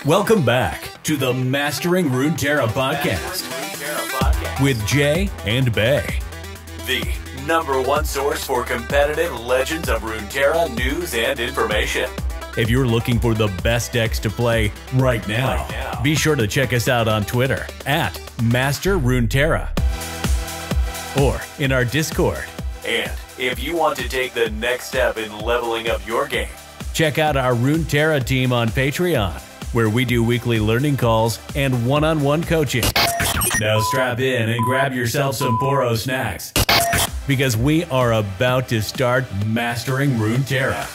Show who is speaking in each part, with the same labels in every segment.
Speaker 1: Welcome back to the Mastering Runeterra podcast with Jay and Bay. The #1 source for competitive Legends of Runeterra news and information. If you're looking for the best decks to play right now, be sure to check us out on Twitter at Master Runeterra or in our Discord. And if you want to take the next step in leveling up your game, check out our Runeterra team on Patreon, where we do weekly learning calls and one-on-one coaching. Now strap in and grab yourself some Poro snacks, because we are about to start Mastering Runeterra.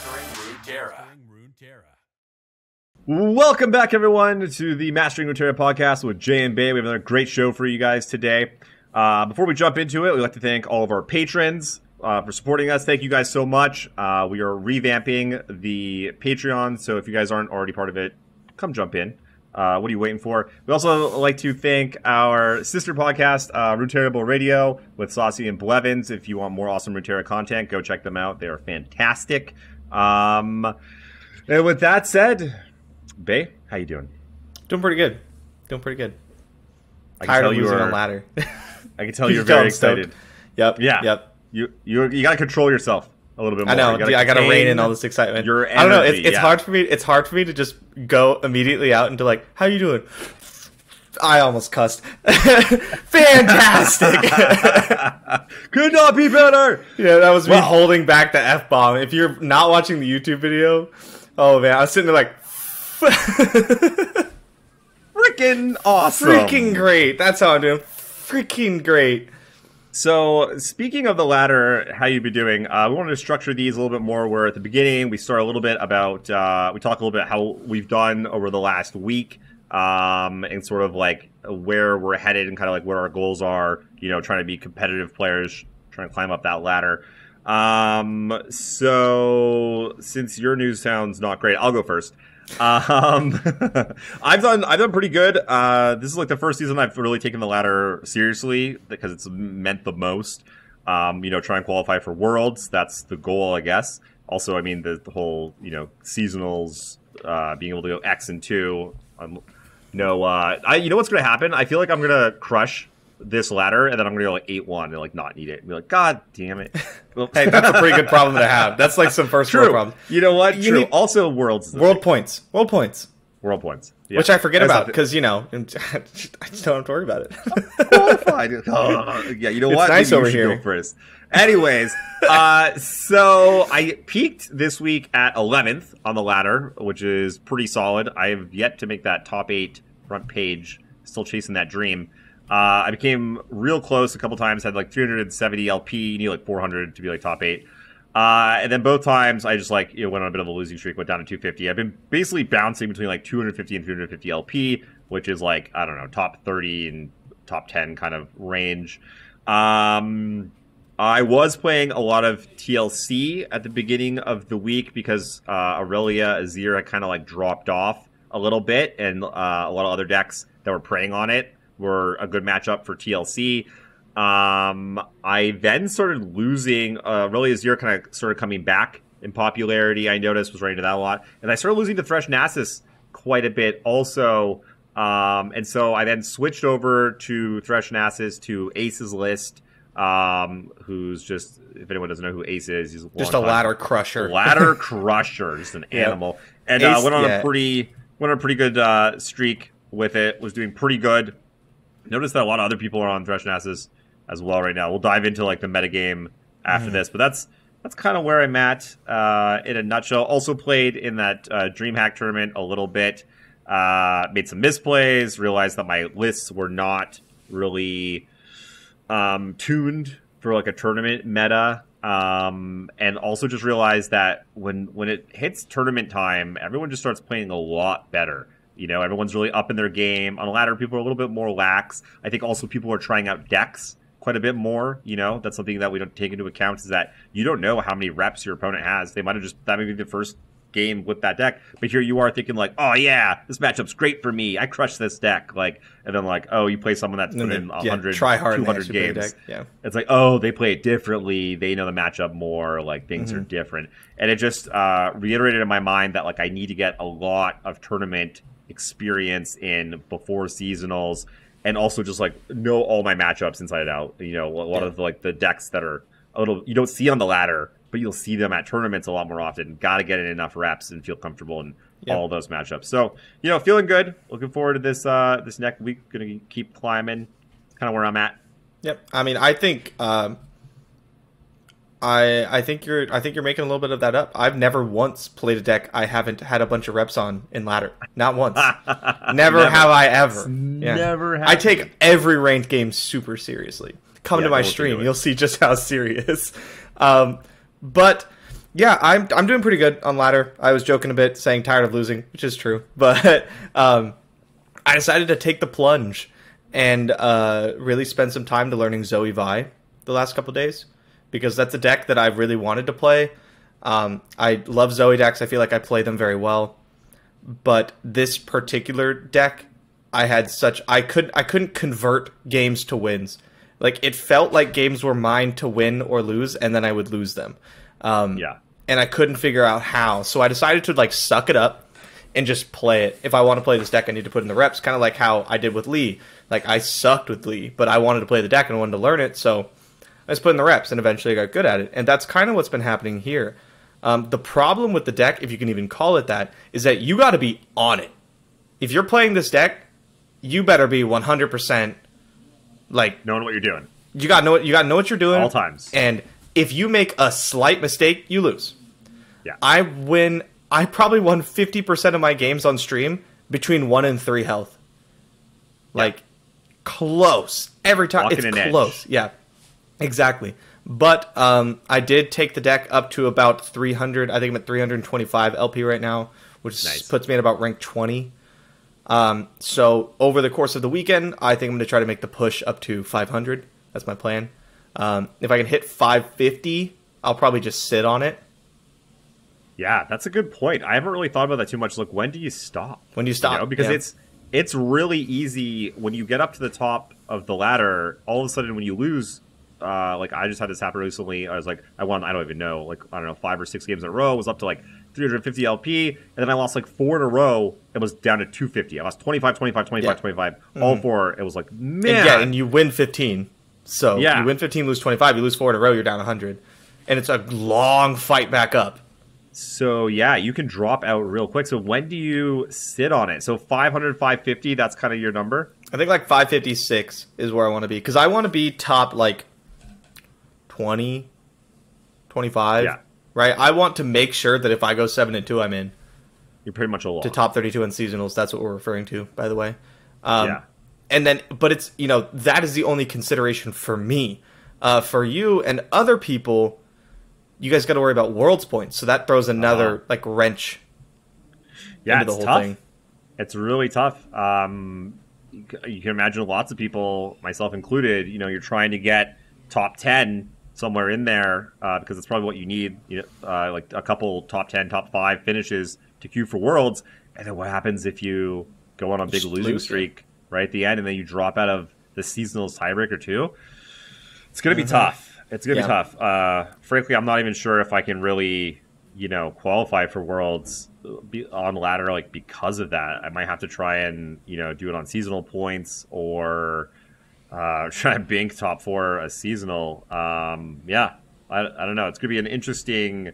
Speaker 2: Welcome back, everyone, to the Mastering Runeterra podcast with Jay and Bay. We have another great show for you guys today. Before we jump into it, we'd like to thank all of our patrons for supporting us. Thank you guys so much. We are revamping the Patreon, so if you guys aren't already part of it, come jump in. What are you waiting for? We also like to thank our sister podcast, Runeterra Radio, with Saucy and Blevins. If you want more awesome Runeterra content, go check them out. They are fantastic. And with that said, Bay, how you doing?
Speaker 3: Doing pretty good.
Speaker 2: I can
Speaker 3: Tired
Speaker 2: tell
Speaker 3: of
Speaker 2: you
Speaker 3: losing
Speaker 2: are,
Speaker 3: on ladder.
Speaker 2: I can tell you're very excited.
Speaker 3: Yep.
Speaker 2: Yeah.
Speaker 3: Yep.
Speaker 2: You got to control yourself a little bit more.
Speaker 3: I know. I got to rein in all this excitement.
Speaker 2: Your energy,
Speaker 3: I don't know. It's hard for me. It's hard for me to just go immediately out into like, how you doing? I almost cussed. Fantastic.
Speaker 2: Could not be better.
Speaker 3: Yeah, that was me holding back the F-bomb. If you're not watching the YouTube video, oh man, I was sitting there like,
Speaker 2: freaking awesome.
Speaker 3: Freaking great. That's how I'm doing. Freaking great.
Speaker 2: So, speaking of the ladder, how you been doing? We wanted to structure these a little bit more. Where at the beginning we start a little bit about, we talk a little bit how we've done over the last week, and sort of like where we're headed and kind of like what our goals are. You know, trying to be competitive players, trying to climb up that ladder. So since your news sounds not great, I'll go first. I've done pretty good. This is like the first season I've really taken the ladder seriously because it's meant the most. You know, try and qualify for Worlds. That's the goal, I guess. Also, I mean, the whole, you know, seasonals, being able to go X and 2. You know what's going to happen? I feel like I'm going to crush this ladder, and then I'm going to go like 8-1 and like not need it. And be like, God damn it.
Speaker 3: Well, hey, that's a pretty good problem to have. That's like some first world problem.
Speaker 2: You know what? You need also Worlds.
Speaker 3: World points.
Speaker 2: World points. Yeah.
Speaker 3: Which I forget about because, you know, I just don't have to worry about it.
Speaker 2: Qualified. Yeah, you know what?
Speaker 3: It's nice
Speaker 2: Maybe
Speaker 3: over
Speaker 2: you should
Speaker 3: here.
Speaker 2: go first. Anyways, so I peaked this week at 11th on the ladder, which is pretty solid. I have yet to make that top 8 front page. Still chasing that dream. I became real close a couple times, had like 370 LP, you need like 400 to be like top 8. And then both times I just like, you know, went on a bit of a losing streak, went down to 250. I've been basically bouncing between like 250 and 350 LP, which is like, I don't know, top 30 and top 10 kind of range. I was playing a lot of TLC at the beginning of the week because Aurelia Azir had kind of like dropped off a little bit, and a lot of other decks that were preying on it were a good matchup for TLC. I then started losing. Aurelia Azir kind of started coming back in popularity. I noticed, was running into that a lot, and I started losing to Thresh Nasus quite a bit also. And so I then switched over to Thresh Nasus to Ace's list, who's just, if anyone doesn't know who Ace is, he's
Speaker 3: just a ladder crusher.
Speaker 2: Ladder crusher, just an animal. And
Speaker 3: Ace,
Speaker 2: went on a pretty good streak with it. Was doing pretty good. Notice that a lot of other people are on Thresh Nasus as well right now. We'll dive into like the metagame after this, but that's kind of where I'm at in a nutshell. Also played in that DreamHack tournament a little bit. Made some misplays. Realized that my lists were not really tuned for like a tournament meta. And also just realized that when it hits tournament time, everyone just starts playing a lot better. You know, everyone's really up in their game. On a ladder, people are a little bit more lax. I think also people are trying out decks quite a bit more. You know, that's something that we don't take into account, is that you don't know how many reps your opponent has. They might have that may be the first game with that deck, but here you are thinking like, oh yeah, this matchup's great for me. I crushed this deck. Like, and then like, oh, you play someone that's put in 100,
Speaker 3: try hard
Speaker 2: 200 games.
Speaker 3: deck. Yeah,
Speaker 2: it's like, oh, they play it differently. They know the matchup more. Like, things are different, and it just reiterated in my mind that like I need to get a lot of tournament experience in before seasonals, and also just like know all my matchups inside and out. You know, a lot of like the decks that are a little you don't see on the ladder, but you'll see them at tournaments a lot more often. Got to get in enough reps and feel comfortable in all those matchups. So, you know, feeling good. Looking forward to this this next week. Going to keep climbing. Kind of where I'm at.
Speaker 3: Yep. I mean, I think I think you're making a little bit of that up. I've never once played a deck I haven't had a bunch of reps on in ladder. Not once. Never have I ever.
Speaker 2: Never have.
Speaker 3: I take every ranked game super seriously. Come to my stream, you'll see just how serious. But yeah, I'm doing pretty good on ladder. I was joking a bit, saying tired of losing, which is true. But I decided to take the plunge and really spend some time to learning Zoe Vi the last couple days, because that's a deck that I really wanted to play. I love Zoe decks. I feel like I play them very well. But this particular deck, I couldn't convert games to wins. Like, it felt like games were mine to win or lose, and then I would lose them. And I couldn't figure out how. So I decided to, like, suck it up and just play it. If I want to play this deck, I need to put in the reps, kind of like how I did with Lee. Like, I sucked with Lee, but I wanted to play the deck and I wanted to learn it, so I just put in the reps, and eventually I got good at it. And that's kind of what's been happening here. The problem with the deck, if you can even call it that, is that you got to be on it. If you're playing this deck, you better be 100%, like,
Speaker 2: knowing what you're doing.
Speaker 3: You got to know what you're doing
Speaker 2: all times.
Speaker 3: And if you make a slight mistake, you lose.
Speaker 2: Yeah.
Speaker 3: I probably won 50% of my games on stream between 1 and 3 health. Like, close. Every time.
Speaker 2: Locking
Speaker 3: It's
Speaker 2: an
Speaker 3: close.
Speaker 2: edge.
Speaker 3: Yeah. Exactly. But I did take the deck up to about 300. I think I'm at 325 LP right now, which puts me at about rank 20. So over the course of the weekend, I think I'm going to try to make the push up to 500. That's my plan. If I can hit 550, I'll probably just sit on it.
Speaker 2: Yeah, that's a good point. I haven't really thought about that too much. Look, when do you stop?
Speaker 3: When do you stop?
Speaker 2: You know, because it's really easy when you get up to the top of the ladder. All of a sudden, when you lose, like I just had this happen recently. I was like, I won. I don't even know. Like, I don't know, 5 or 6 games in a row. I was up to like 350 LP, and then I lost like 4 in a row. It was down to 250. I lost 25, 25, 25, 25. All 4. It was like, man.
Speaker 3: And you win 15. So you win 15, lose 25. You lose 4 in a row, you're down 100. And it's a long fight back up.
Speaker 2: So, yeah, you can drop out real quick. So when do you sit on it? So 500, 550, that's kind of your number?
Speaker 3: I think like 556 is where I want to be. Because I want to be top like 20, 25.
Speaker 2: Yeah.
Speaker 3: Right? I want to make sure that if I go 7-2, I'm in.
Speaker 2: You're pretty much a lock.
Speaker 3: To top 32 in seasonals. That's what we're referring to, by the way.
Speaker 2: Yeah.
Speaker 3: And then, but it's, you know, that is the only consideration for me. For you and other people, you guys got to worry about worlds points. So that throws another like wrench into the whole thing.
Speaker 2: It's really tough. You can imagine lots of people, myself included, you know, you're trying to get top 10 somewhere in there because it's probably what you need. You know, like a couple top 10, top 5 finishes to queue for worlds. And then what happens if you go on a big losing streak right at the end and then you drop out of the seasonals tiebreaker too? It's going to be tough. It's going to be tough. Frankly, I'm not even sure if I can really, you know, qualify for Worlds on ladder, like, because of that. I might have to try and, you know, do it on seasonal points or try and bank top 4 a seasonal. I don't know. It's going to be an interesting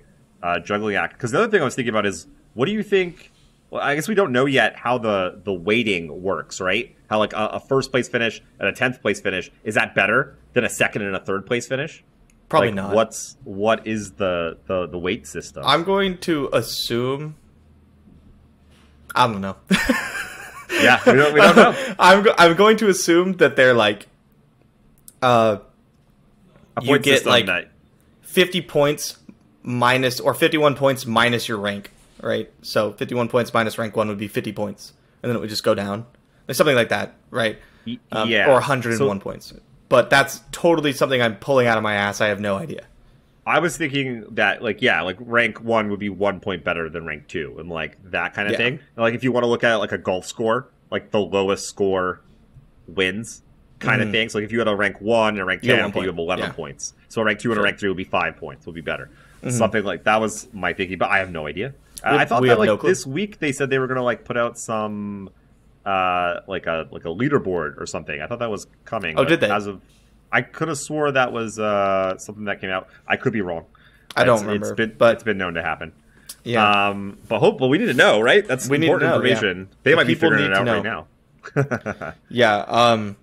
Speaker 2: juggling act. Because the other thing I was thinking about is, what do you think? Well, I guess we don't know yet how the weighting works, right? How like a first place finish and a 10th place finish, is that better than a second and a third place finish?
Speaker 3: Probably
Speaker 2: like,
Speaker 3: not.
Speaker 2: What is the weight system?
Speaker 3: I'm going to assume. I don't know.
Speaker 2: Yeah, we don't know.
Speaker 3: I'm going to assume that they're like, you get like 50 points minus, or 51 points minus your rank, right? So 51 points minus rank 1 would be 50 points, and then it would just go down, like something like that, right?
Speaker 2: Yeah,
Speaker 3: or 101 points. But that's totally something I'm pulling out of my ass. I have no idea.
Speaker 2: I was thinking that, like, rank 1 would be 1 point better than rank 2, and, like, that kind of thing. And, like, if you want to look at it like a golf score, like, the lowest score wins kind of thing. So, like, if you had a rank 1 and a rank 10, you have 11 points. So, a rank 2 and a rank 3 would be 5 points, would be better. Something like that was my thinking, but I have no idea. I thought that like this week they said they were going to like put out some like a leaderboard or something. I thought that was coming.
Speaker 3: Oh, did they?
Speaker 2: I could have swore that was something that came out. I could be wrong.
Speaker 3: I don't remember.
Speaker 2: It's been known to happen.
Speaker 3: Yeah.
Speaker 2: But we need to know, right? That's important information. Yeah. They might be figuring it out right now.
Speaker 3: Yeah.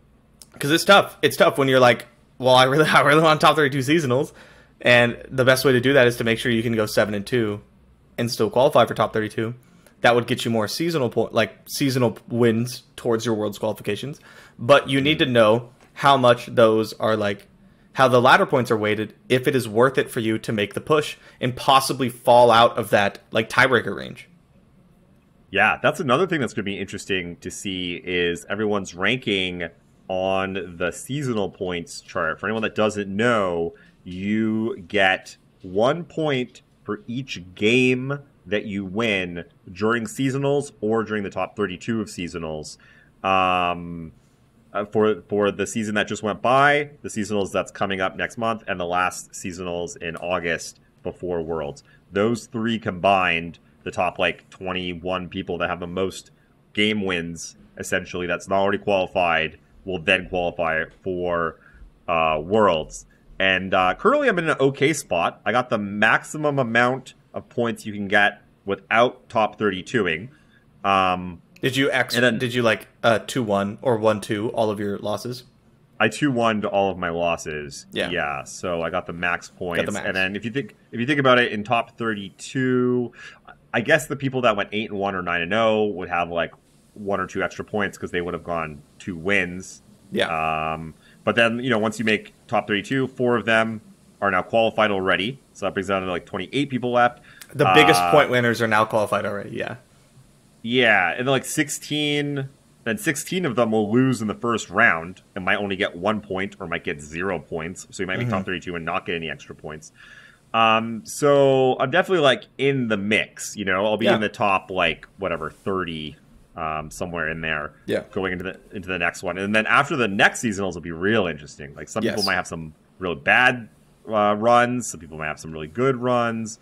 Speaker 3: Because it's tough. It's tough when you're like, well, I really want top 32 seasonals, and the best way to do that is to make sure you can go 7-2 and still qualify for top 32. That would get you more seasonal wins towards your Worlds qualifications. But you need to know how much those are like, how the ladder points are weighted, if it is worth it for you to make the push and possibly fall out of that like tiebreaker range.
Speaker 2: Yeah, that's another thing that's going to be interesting to see is everyone's ranking on the seasonal points chart. For anyone that doesn't know, you get 1 point for each game that you win during seasonals or during the top 32 of seasonals. For the season that just went by, the seasonals that's coming up next month, and the last seasonals in August before Worlds. Those three combined, the top like 21 people that have the most game wins, essentially, that's not already qualified, will then qualify for Worlds. And currently I'm in an okay spot. I got the maximum amount of points you can get without top 32ing.
Speaker 3: Did you did you like 2-1 or 1-2 all of your losses?
Speaker 2: I 2-1 to all of my losses.
Speaker 3: Yeah.
Speaker 2: So I got the max points. And then if you think about it, in top 32, I guess the people that went 8-1 or 9-0 would have like 1 or 2 extra points because they would have gone 2 wins.
Speaker 3: Yeah.
Speaker 2: But then, once you make top 32, 4 of them are now qualified already. So that brings down to like 28 people left.
Speaker 3: The biggest point winners are now qualified already, yeah.
Speaker 2: Yeah, and then like 16 of them will lose in the first round and might only get 1 point or might get 0 points. So you might make top 32 and not get any extra points. So I'm definitely like in the mix, I'll be in the top like whatever 30 somewhere in there, going into the next one. And then after the next seasonals will be real interesting. Like some people might have some really bad runs, some people might have some really good runs.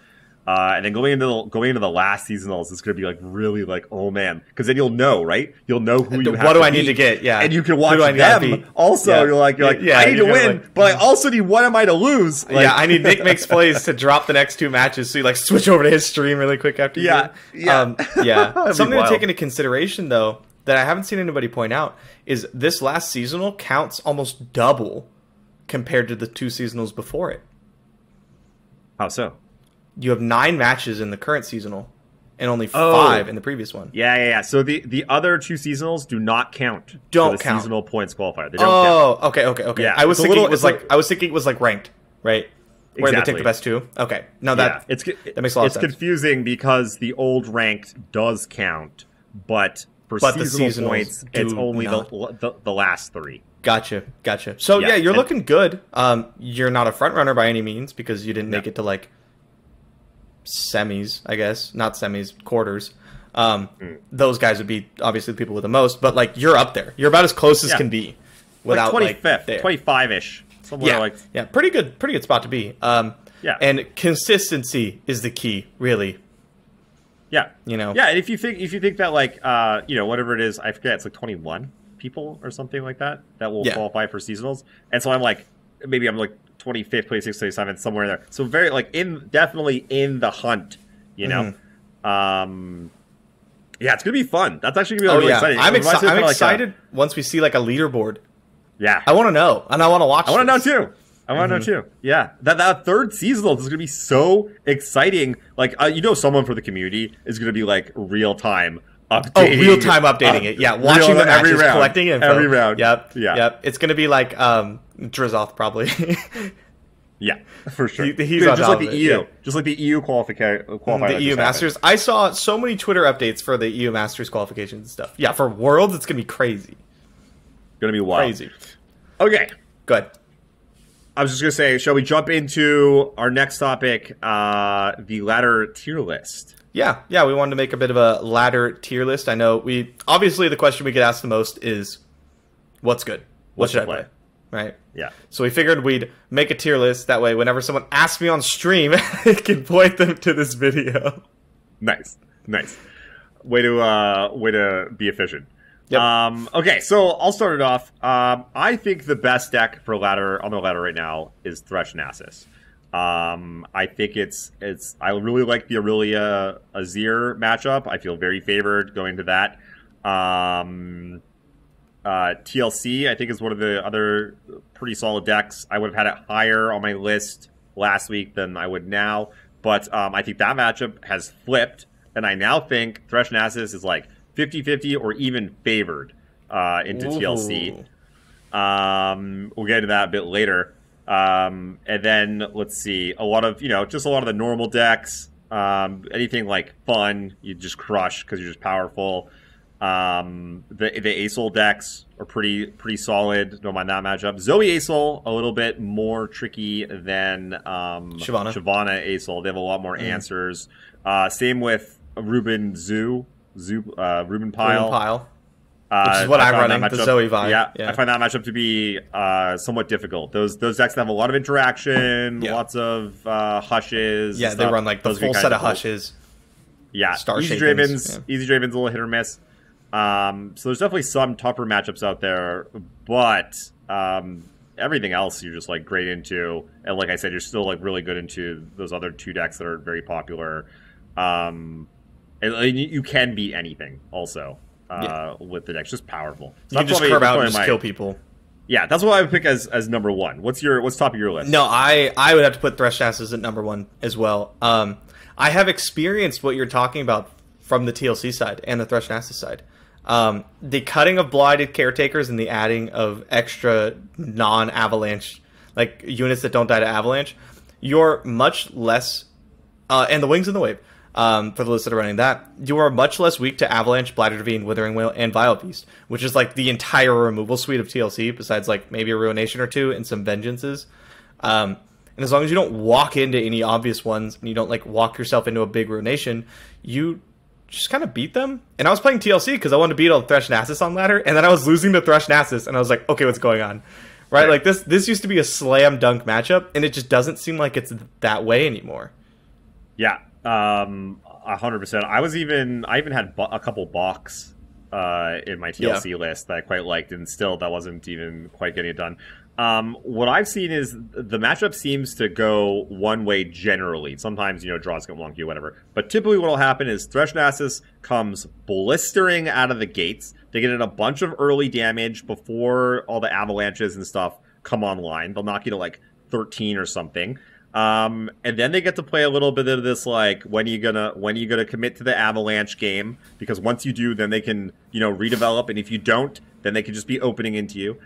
Speaker 2: And then going into the last seasonals is going to be like really like, oh man, because then you'll know, right? You'll know who you have.
Speaker 3: What do
Speaker 2: I
Speaker 3: need to get? Yeah,
Speaker 2: and you can watch them. Also, you're like, I need to win, but I also need what am I to lose? Like,
Speaker 3: I need Nick makes plays to drop the next 2 matches, so you like switch over to his stream really quick after. Something to take into consideration though that I haven't seen anybody point out is this last seasonal counts almost double compared to the 2 seasonals before it.
Speaker 2: How so?
Speaker 3: You have 9 matches in the current seasonal, and only 5 in the previous one.
Speaker 2: Yeah. So the other 2 seasonals do not count.
Speaker 3: Don't
Speaker 2: for the
Speaker 3: count.
Speaker 2: Seasonal points qualifier. They don't count.
Speaker 3: Okay.
Speaker 2: Yeah,
Speaker 3: I was thinking it was like ranked, right? Where they take the best 2. Okay, no, that makes a lot of sense.
Speaker 2: It's confusing because the old ranked does count, but for seasonal points, it's only the last 3.
Speaker 3: Gotcha. So yeah, you're looking good. You're not a front runner by any means because you didn't make it to like semis, I guess. Not semis, quarters. Those guys would be obviously the people with the most, but like you're up there. You're about as close as can be without
Speaker 2: like 25th, 25-ish. Somewhere
Speaker 3: pretty good spot to be. And consistency is the key, really.
Speaker 2: Yeah.
Speaker 3: Yeah,
Speaker 2: and if you think that like whatever it is, I forget, it's like 21 people or something like that will qualify for seasonals. And so I'm like 25th, 26th, 27th, somewhere there. So very like definitely in the hunt, it's gonna be fun. That's actually gonna be really exciting.
Speaker 3: I'm excited once we see like a leaderboard.
Speaker 2: Yeah,
Speaker 3: I want to know, and I want to watch.
Speaker 2: I want to know too. Yeah, that third seasonal is gonna be so exciting. Like someone for the community is gonna be like real time updating.
Speaker 3: Real time updating it. Yeah, watching the matches, collecting info
Speaker 2: every round.
Speaker 3: Yep. It's gonna be like Drizoth probably.
Speaker 2: Yeah, for sure.
Speaker 3: He's on
Speaker 2: just like the EU, just like the EU qualifier.
Speaker 3: The EU Masters. I saw so many Twitter updates for the EU Masters qualifications and stuff. Yeah, for Worlds, it's gonna be crazy.
Speaker 2: Gonna be wild.
Speaker 3: Crazy.
Speaker 2: Okay,
Speaker 3: good.
Speaker 2: I was just gonna say, shall we jump into our next topic, the ladder tier list?
Speaker 3: Yeah, we wanted to make a bit of a ladder tier list. I know obviously the question we get asked the most is, what's good? What should I play? Right?
Speaker 2: Yeah.
Speaker 3: So we figured we'd make a tier list. That way, whenever someone asks me on stream, I can point them to this video.
Speaker 2: Nice. Way to be efficient.
Speaker 3: Yep.
Speaker 2: Okay, so I'll start it off. I think the best deck for ladder on the ladder right now is Thresh Nasus. I think it's. I really like the Aurelia Azir matchup. I feel very favored going to that. TLC, I think, is one of the other pretty solid decks. I would have had it higher on my list last week than I would now, but I think that matchup has flipped, and I now think Thresh Nasus is like 50-50 or even favored into TLC. We'll get into that a bit later. And then let's see, a lot of the normal decks. Anything like fun, you just crush because you're just powerful. The Aesol decks are pretty solid. Don't mind that matchup. Zoe Aesol a little bit more tricky than Shyvana Aesol. They have a lot more answers. Same with Ruben Ruben Pile.
Speaker 3: Which is what I'm running, the Zoe vibe.
Speaker 2: Yeah, I find that matchup to be somewhat difficult. Those decks have a lot of interaction, lots of hushes.
Speaker 3: Yeah, they run like the full set of hushes.
Speaker 2: Yeah, Easy Draven's a little hit or miss. So there's definitely some tougher matchups out there, but everything else you're just like great into, and like I said, you're still like really good into those other two decks that are very popular. And you can beat anything also with the decks, just powerful. So
Speaker 3: you can just curve out and just kill people.
Speaker 2: Yeah, that's what I would pick as number one. What's top of your list?
Speaker 3: No, I would have to put Thresh Nasus at number one as well. I have experienced what you're talking about from the TLC side and the Thresh Nasus side. The cutting of blighted caretakers and the adding of extra non-avalanche like units that don't die to avalanche, you're much less and the wings in the wave. For the list that are running that, you are much less weak to Avalanche, Blighted Ravine, Withering Wail, and Vile Beast, which is like the entire removal suite of TLC, besides like maybe a Ruination or two and some Vengeances. And as long as you don't walk into any obvious ones, and you don't like walk yourself into a big Ruination, you just kind of beat them. And I was playing TLC because I wanted to beat all the Thresh Nasus on ladder, and then I was losing to Thresh Nasus, and I was like, okay, what's going on? Right? Like this used to be a slam dunk matchup, and it just doesn't seem like it's that way anymore.
Speaker 2: Yeah. 100%. I even had a couple balks in my TLC list that I quite liked, and still that wasn't even quite getting it done. What I've seen is the matchup seems to go one way generally. Sometimes, draws get wonky or whatever. But typically what will happen is Thresh Nasus comes blistering out of the gates. They get in a bunch of early damage before all the avalanches and stuff come online. They'll knock you to like 13 or something. And then they get to play a little bit of this, like, when are you gonna commit to the avalanche game? Because once you do, then they can, redevelop, and if you don't, then they can just be opening into you.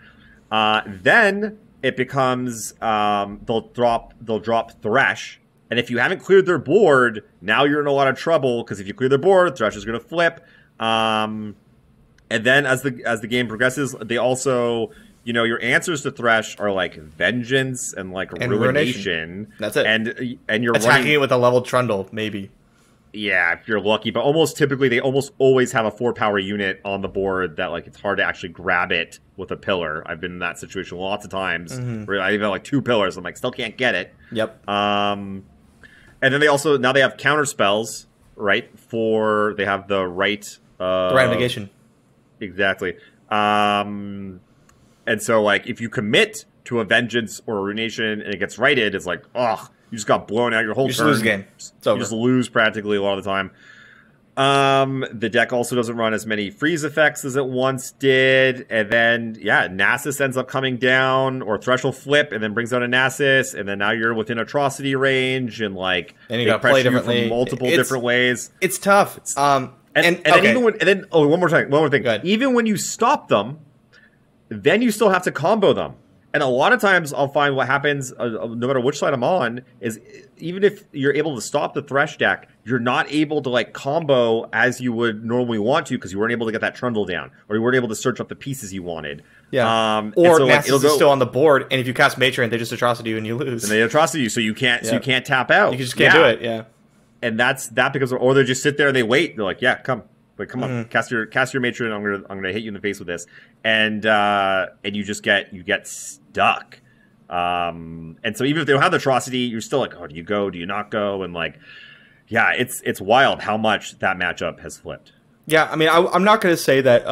Speaker 2: Then it becomes, they'll drop Thresh, and if you haven't cleared their board, now you're in a lot of trouble, because if you clear their board, Thresh is gonna flip. And then as the game progresses, they also... your answers to Thresh are like Vengeance and like Ruination.
Speaker 3: That's it.
Speaker 2: And you're
Speaker 3: attacking it with a leveled Trundle, maybe.
Speaker 2: Yeah, if you're lucky. But typically, they almost always have a 4-power unit on the board that like it's hard to actually grab it with a pillar. I've been in that situation lots of times where I even have like 2 pillars. I'm like, still can't get it.
Speaker 3: Yep.
Speaker 2: And then they have counter spells, right? They have the right...
Speaker 3: the right negation.
Speaker 2: Exactly. And so, like, if you commit to a Vengeance or a Ruination and it gets righted, it's like, ugh, you just got blown out your whole turn.
Speaker 3: You just lose the game. It's over.
Speaker 2: You just lose practically a lot of the time. The deck also doesn't run as many freeze effects as it once did. And then, Nasus ends up coming down, or Thresh will flip and then brings out a Nasus. And then now you're within atrocity range, and, like,
Speaker 3: and you got to play differently.
Speaker 2: From multiple different ways.
Speaker 3: It's tough.
Speaker 2: One more thing. Even when you stop them, then you still have to combo them. And a lot of times I'll find what happens, no matter which side I'm on, is even if you're able to stop the Thresh deck, you're not able to like combo as you would normally want to because you weren't able to get that Trundle down, or you weren't able to search up the pieces you wanted.
Speaker 3: Yeah. Or Nasus is still on the board, and if you cast Matron, they just atrocity you and you lose.
Speaker 2: And they atrocity you, so you can't tap out.
Speaker 3: You just can't do it, yeah.
Speaker 2: And that's because, or they just sit there and they wait. They're like, yeah, come. Like, come on, cast your Matron. I'm gonna hit you in the face with this, and you just get stuck. And so even if they don't have the atrocity, you're still like, oh, do you go? Do you not go? And like, Yeah, it's wild how much that matchup has flipped.
Speaker 3: Yeah, I mean, I'm not going to say that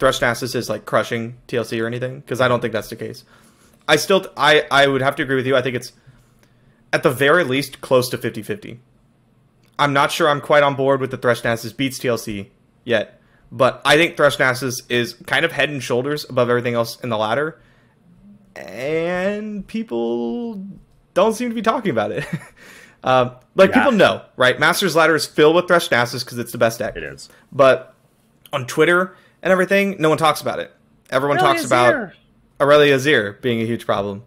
Speaker 3: Thresh Nasus is like crushing TLC or anything, because I don't think that's the case. I would have to agree with you. I think it's at the very least close to 50-50. I'm not sure I'm quite on board with the Thresh Nasus beats TLC yet, but I think Thresh Nasus is kind of head and shoulders above everything else in the ladder, and people don't seem to be talking about it. People know, right? Masters Ladder is filled with Thresh Nasus because it's the best deck.
Speaker 2: It is.
Speaker 3: But on Twitter and everything, no one talks about it. Everyone talks about Aurelia Azir being a huge problem,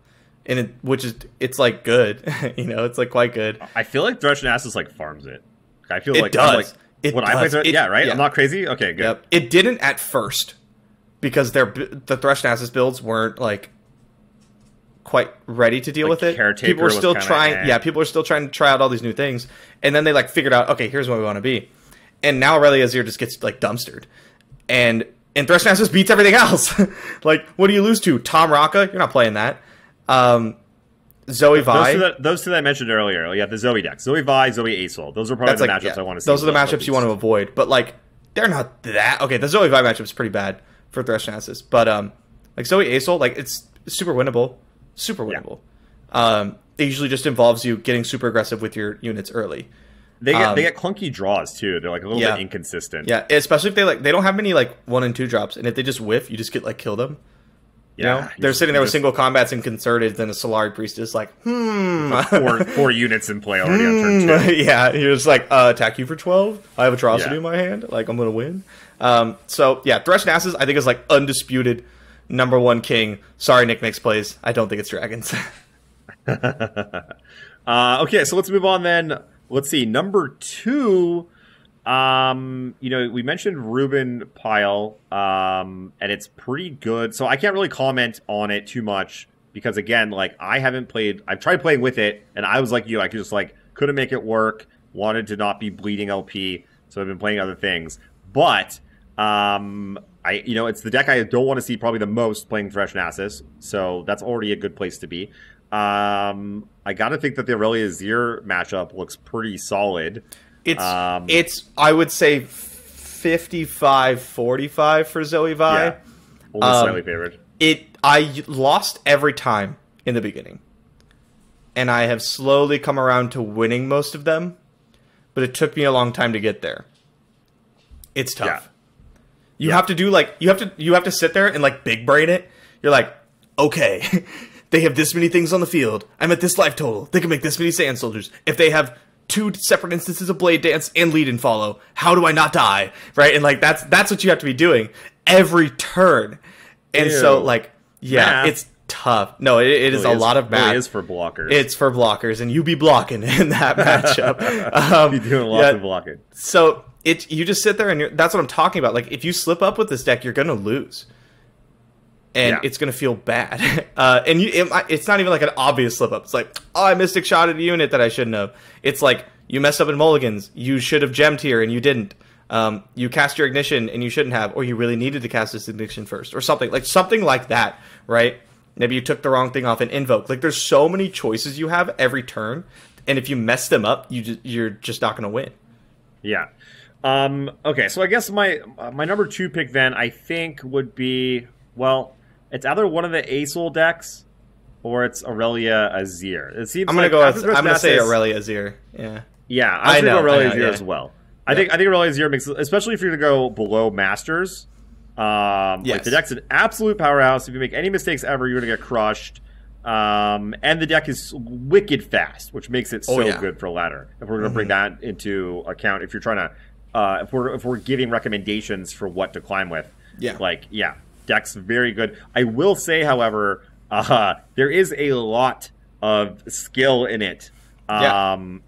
Speaker 3: and it's like good. It's like quite good.
Speaker 2: I feel like Thresh Nasus like farms it. I feel
Speaker 3: it
Speaker 2: like
Speaker 3: does.
Speaker 2: I play Thresh, yeah, right.
Speaker 3: Yeah.
Speaker 2: I'm not crazy. Okay, good.
Speaker 3: Yep. It didn't at first because the Thresh Nasus builds weren't like quite ready to deal with it. People were still trying. Yeah, people are still trying to try out all these new things, and then they like figured out, okay, here's what we want to be, and now Aurelia Azir just gets like dumpstered, and Thresh Nasus beats everything else. Like, what do you lose to? Tom Raka? You're not playing that. Zoe Vi.
Speaker 2: Those two that I mentioned earlier. Yeah, the Zoe deck. Zoe Vi, Zoe Asol. Those are probably the matchups I want to see.
Speaker 3: Those are the matchups you want to avoid, but like they're not that okay. The Zoe Vi matchup is pretty bad for Thresh Nasus, but like Zoe Asol, like it's super winnable. Super winnable. Yeah. It usually just involves you getting super aggressive with your units early.
Speaker 2: They get clunky draws too. They're like a little bit inconsistent.
Speaker 3: Yeah, especially if they don't have many like 1 and 2 drops, and if they just whiff, you just get like kill them. They're sitting there with single combats and concerted, then a Solari Priest is like,
Speaker 2: four units in play already on turn 2.
Speaker 3: Yeah, you're just like, attack you for 12. I have Atrocity in my hand. Like, I'm gonna win. So yeah, Thresh Nasus I think is like undisputed #1 king. Sorry, Nick Mix plays. I don't think it's dragons.
Speaker 2: Okay, so let's move on then. Let's see. Number 2, we mentioned Ruben Pyle, and it's pretty good. So I can't really comment on it too much because, again, like I haven't played. I've tried playing with it, and I was like you. I just like couldn't make it work. Wanted to not be bleeding LP, so I've been playing other things. But it's the deck I don't want to see probably the most playing Thresh Nasus, so that's already a good place to be. I got to think that the Aurelia Azir matchup looks pretty solid.
Speaker 3: It's I would say 55-45 for Zoe Vi.
Speaker 2: Yeah, only slightly favored.
Speaker 3: I lost every time in the beginning, and I have slowly come around to winning most of them, but it took me a long time to get there. It's tough. Yeah. You have to do like you have to sit there and like big brain it. You're like, okay, they have this many things on the field. I'm at this life total. They can make this many Sand Soldiers. If they have 2 separate instances of Blade Dance and Lead and Follow, how do I not die? Right? And like that's what you have to be doing every turn. And so like it's tough. No, it is a lot of math.
Speaker 2: It is for blockers.
Speaker 3: It's for blockers, and you be blocking in that matchup.
Speaker 2: You're doing lots of blocking.
Speaker 3: So you just sit there, and that's what I'm talking about. Like, if you slip up with this deck, you're going to lose. And it's going to feel bad. And it's not even like an obvious slip up. It's like, oh, I Mystic Shot at a unit that I shouldn't have. It's like, you messed up in Mulligans. You should have gemmed here, and you didn't. You cast your Ignition, and you shouldn't have. Or you really needed to cast this Ignition first. Or something like that, right? Maybe you took the wrong thing off in Invoke. Like, there's so many choices you have every turn. And if you mess them up, you're just not going to win.
Speaker 2: Yeah. Okay, so I guess my number 2 pick then, I think, would be, well, it's either one of the Asol decks or it's Aurelia Azir. It seems I'm
Speaker 3: gonna say Aurelia Azir. Yeah.
Speaker 2: Yeah, I think Aurelia Azir as well. I think Aurelia Azir makes, especially if you're gonna go below Masters. Like the deck's an absolute powerhouse. If you make any mistakes ever, you're gonna get crushed. And the deck is wicked fast, which makes it so good for ladder. If we're gonna bring that into account, if you're trying to, if we're giving recommendations for what to climb with, deck's very good. I will say, however, there is a lot of skill in it. For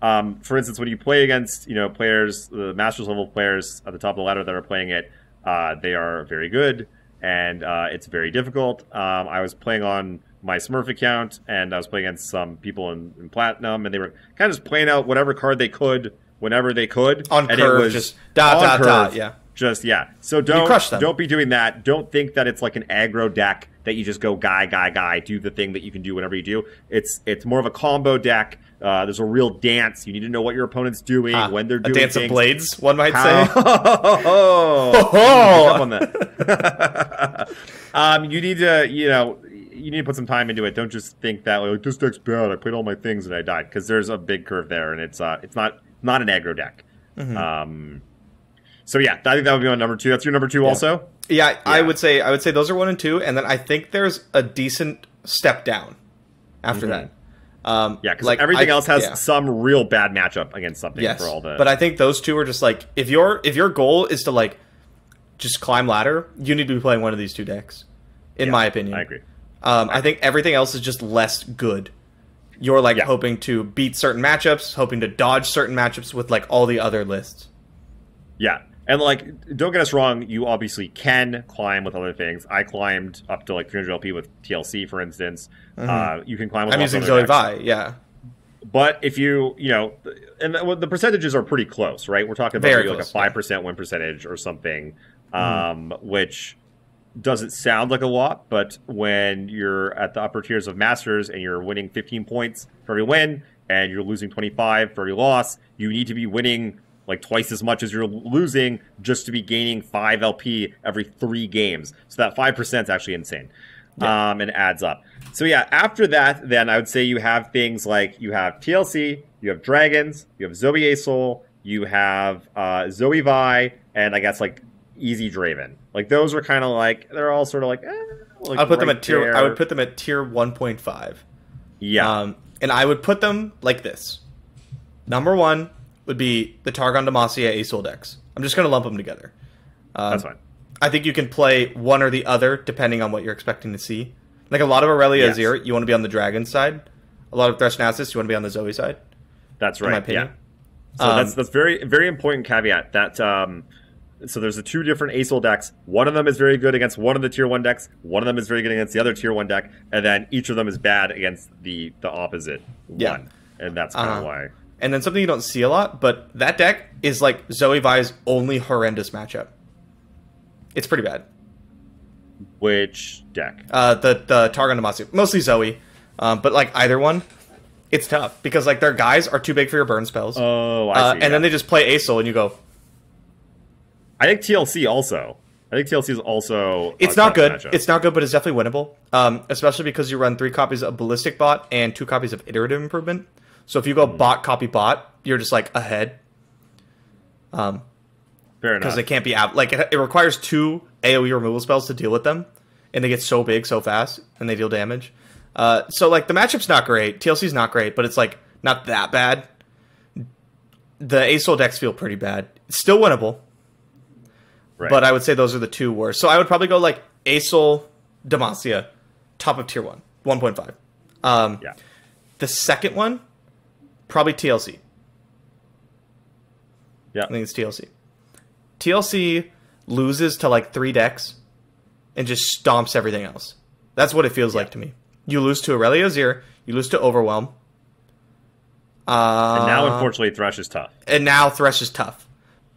Speaker 2: instance, when you play against players, the Masters level players at the top of the ladder that are playing it, they are very good, and it's very difficult. I was playing on my Smurf account, and I was playing against some people in Platinum, and they were kind of just playing out whatever card they could whenever they could
Speaker 3: on
Speaker 2: and
Speaker 3: curve,
Speaker 2: it was
Speaker 3: just dot.
Speaker 2: Just So
Speaker 3: You crush them.
Speaker 2: don't be doing that. Don't think that it's like an aggro deck that you just go guy, do the thing that you can do whenever you do. It's more of a combo deck. There's a real dance. You need to know what your opponent's doing, when they're doing
Speaker 3: a dance
Speaker 2: things.
Speaker 3: of blades, one might say.
Speaker 2: On that. You need to, you need to put some time into it. Don't just think that like this deck's bad. I played all my things and I died, because there's a big curve there, and it's not an aggro deck. So I think that would be my number 2. That's your number 2 also?
Speaker 3: Yeah, I would say those are 1 and 2, and then I think there's a decent step down after that.
Speaker 2: Because everything else has some real bad matchup against something for all the.
Speaker 3: But I think those 2 are just like, if your goal is to like just climb ladder, you need to be playing one of these 2 decks, in my opinion.
Speaker 2: I agree.
Speaker 3: I think everything else is just less good. You're like hoping to beat certain matchups, hoping to dodge certain matchups with like all the other lists.
Speaker 2: Yeah. And, like, don't get us wrong, you obviously can climb with other things. I climbed up to, like, 300 LP with TLC, for instance. You can climb with
Speaker 3: I'm using Zoe Vi,
Speaker 2: But if you and the percentages are pretty close, right? We're talking about maybe like a 5% win percentage or something, which doesn't sound like a lot, but when you're at the upper tiers of Masters and you're winning 15 points for every win, and you're losing 25 for every loss, you need to be winning like twice as much as you're losing just to be gaining 5 LP every 3 games. So that 5% is actually insane. And adds up. So after that, then I would say you have things like you have TLC, you have Dragons, you have Zoe Asol, you have Zoe Vi, and I guess like Easy Draven. Like those are kind of like, they're all sort of like,
Speaker 3: I would put them at tier 1.5.
Speaker 2: Yeah.
Speaker 3: And I would put them like this. Number 1 would be the Targon Demacia Asol decks. I'm just going to lump them together.
Speaker 2: That's fine.
Speaker 3: I think you can play one or the other depending on what you're expecting to see. Like a lot of Aurelia Azir, you want to be on the Dragon side. A lot of Threshnasis, you want to be on the Zoe side.
Speaker 2: That's right.
Speaker 3: In my opinion.
Speaker 2: So that's very, very important caveat. That so there's the 2 different Asol decks. One of them is very good against one of the tier 1 decks. One of them is very good against the other tier 1 deck, and then each of them is bad against the opposite one. And that's kind of why.
Speaker 3: And then something you don't see a lot, but that deck is like Zoe Vi's only horrendous matchup. It's pretty bad.
Speaker 2: Which deck?
Speaker 3: The Targon Demacia. Mostly Zoe. But like either one, it's tough. Because like their guys are too big for your burn spells.
Speaker 2: Oh, I see.
Speaker 3: And then they just play Asol and you go.
Speaker 2: I think TLC also. I think TLC is also.
Speaker 3: It's not good. Matchup. It's not good, but it's definitely winnable. Especially because you run 3 copies of Ballistic Bot and 2 copies of Iterative Improvement. So if you go bot, copy, bot, you're just like ahead.
Speaker 2: Fair enough.
Speaker 3: Because they can't be out. Like it requires 2 AoE removal spells to deal with them, and they get so big so fast, and they deal damage. So like the matchup's not great. TLC's not great, but it's like not that bad. The Asol decks feel pretty bad. It's still winnable. Right. But I would say those are the 2 worst. So I would probably go like Asol, Demacia, top of tier 1, 1.5. The second one, probably TLC.
Speaker 2: Yeah.
Speaker 3: I think it's TLC. TLC loses to like 3 decks and just stomps everything else. That's what it feels like to me. You lose to Aurelia Azir, you lose to Overwhelm.
Speaker 2: And now, unfortunately, Thresh is tough.
Speaker 3: And now Thresh is tough.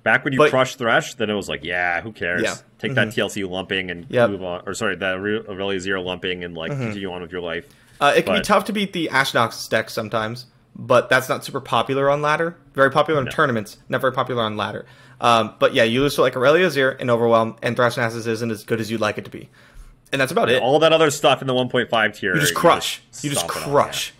Speaker 2: Back when you crushed Thresh, then it was like, who cares?
Speaker 3: Yeah.
Speaker 2: Take that TLC lumping and move on. Or sorry, that Aurelia Azir lumping and like continue on with your life.
Speaker 3: It can be tough to beat the Ashnox deck sometimes, but that's not super popular on ladder. Very popular in tournaments, not very popular on ladder. But yeah, you lose to like Aurelia Azir and Overwhelm, and Threshnasis isn't as good as you'd like it to be. And that's about it.
Speaker 2: All that other stuff in the 1.5 tier.
Speaker 3: You just crush. You just crush.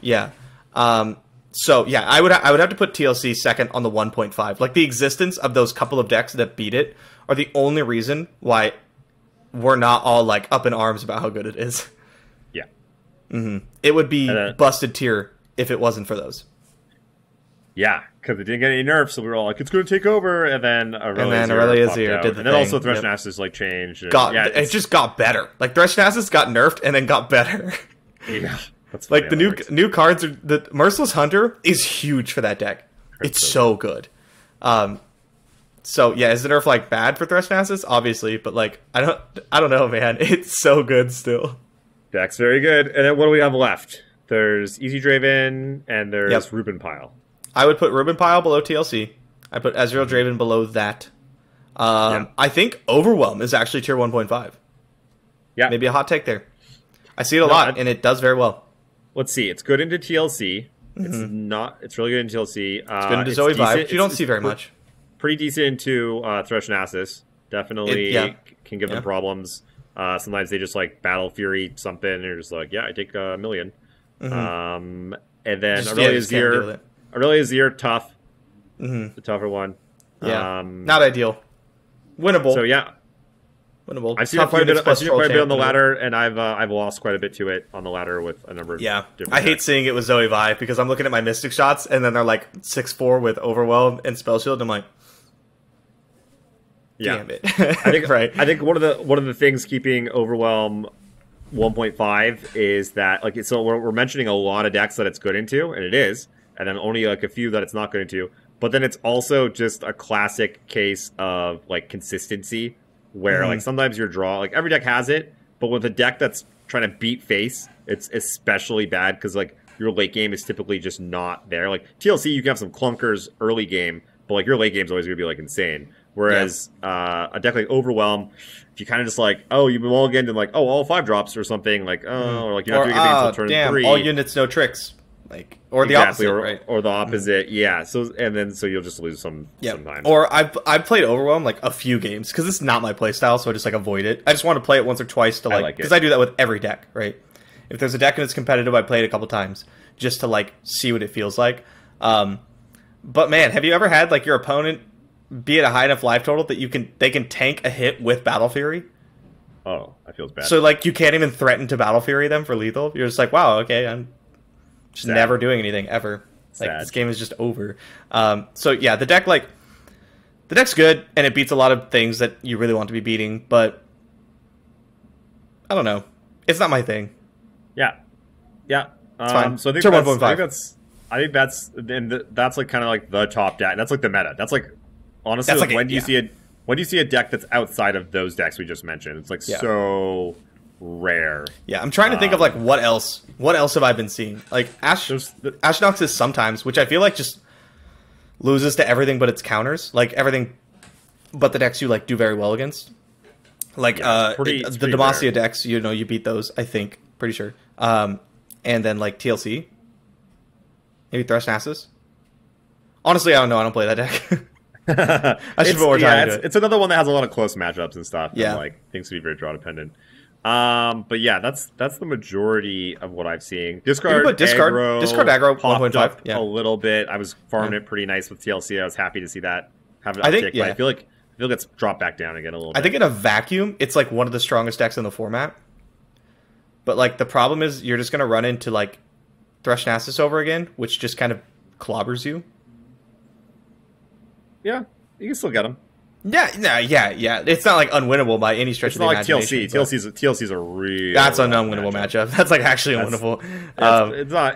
Speaker 3: So yeah, I would have to put TLC second on the 1.5. Like the existence of those couple of decks that beat it are the only reason why we're not all like up in arms about how good it is.
Speaker 2: Yeah.
Speaker 3: It would be busted tier if it wasn't for those.
Speaker 2: Yeah, because it didn't get any nerfs, so we were all like, it's going to take over, and then
Speaker 3: Aurelia Azir did the
Speaker 2: and then also Threshnasis like changed.
Speaker 3: It just got better. Like Threshnasis got nerfed and then got better.
Speaker 2: Yeah. That's
Speaker 3: like the new cards are the Merciless Hunter is huge for that deck. It's so good. So yeah, is the nerf like bad for Threshnasis? Obviously, but like I don't know, man. It's so good still.
Speaker 2: Deck's very good. And then what do we have left? There's Easy Draven and there's Ruben Pile.
Speaker 3: I would put Ruben Pile below TLC. I put Ezreal Draven below that. I think Overwhelm is actually tier 1.5.
Speaker 2: Yeah.
Speaker 3: Maybe a hot take there. I see it a lot, and it does very well.
Speaker 2: Let's see. It's good into TLC. It's really good in TLC.
Speaker 3: It's good into Zoe Vibe, which you don't see very much.
Speaker 2: Pretty decent into Thresh Nasus. Definitely can give them problems. Sometimes they just like Battle Fury something, and you're just like, yeah, I take a million. And then Aurelia Azir, tough. The tougher one.
Speaker 3: Yeah, not ideal. Winnable.
Speaker 2: So yeah,
Speaker 3: winnable.
Speaker 2: I've seen it quite a bit on the ladder, and I've lost quite a bit to it on the ladder with a number of different
Speaker 3: I hate seeing it with Zoe Vi because I'm looking at my Mystic shots, and then they're like 6-4 with Overwhelm and Spell Shield, and I'm like, damn it.
Speaker 2: I think one of the things keeping Overwhelm 1.5 is that like so we're mentioning a lot of decks that it's good into, and it is, and then only like a few that it's not good into. But then it's also just a classic case of like consistency where like sometimes your draw, like every deck has it, but with a deck that's trying to beat face, it's especially bad because like your late game is typically just not there. Like TLC, you can have some clunkers early game, but like your late game is always going to be like insane. Whereas a deck like Overwhelm, if you kind of just like, oh, you've been mulliganed and like, oh, all 5 drops or something, like, oh, or like you're not doing anything until turn 3.
Speaker 3: All units, no tricks. Like, or the opposite, right?
Speaker 2: Or the opposite, yeah. So you'll just lose sometimes.
Speaker 3: Or I've played Overwhelm like a few games because it's not my play style, so I just like avoid it. I just want to play it once or twice to like because I do that with every deck, right? If there's a deck and it's competitive, I play it a couple times just to like see what it feels like. But man, have you ever had like your opponent be at a high enough life total that they can tank a hit with Battle Fury?
Speaker 2: Oh, that feels bad.
Speaker 3: So like you can't even threaten to Battle Fury them for lethal. You're just like, wow, okay, I'm just never doing anything ever. Like this game is just over. So yeah, the deck's good and it beats a lot of things that you really want to be beating, but I don't know. It's not my thing.
Speaker 2: Yeah.
Speaker 3: It's fine.
Speaker 2: So I think that's like kind of like the top deck. That's like the meta. That's like honestly like when do you see a deck that's outside of those decks we just mentioned? It's like so rare.
Speaker 3: Yeah, I'm trying to think of like what else have I been seeing? Like Ashnox is sometimes, which I feel like just loses to everything but its counters. Like everything but the decks you like do very well against. Like the Demacia rare. Decks, you beat those, I think, pretty sure. And then like TLC. Maybe Thresh Nasus. Honestly, I don't know. I don't play that deck. I should put more time into it.
Speaker 2: It's another one that has a lot of close matchups and stuff.
Speaker 3: Yeah.
Speaker 2: And, like things to be very draw dependent. But yeah, that's the majority of what I've seen. Discard aggro popped up a little bit. I was farming it pretty nice with TLC. I was happy to see that have an uptick. But I feel like it's dropped back down again a little bit.
Speaker 3: I think in a vacuum, it's like one of the strongest decks in the format. But like the problem is you're just gonna run into like Thresh Nasus over again, which just kind of clobbers you.
Speaker 2: Yeah, you can still get them.
Speaker 3: Yeah. It's not like unwinnable by any stretch of the imagination.
Speaker 2: It's not like TLC. TLC's a real.
Speaker 3: That's an unwinnable matchup. That's like actually unwinnable.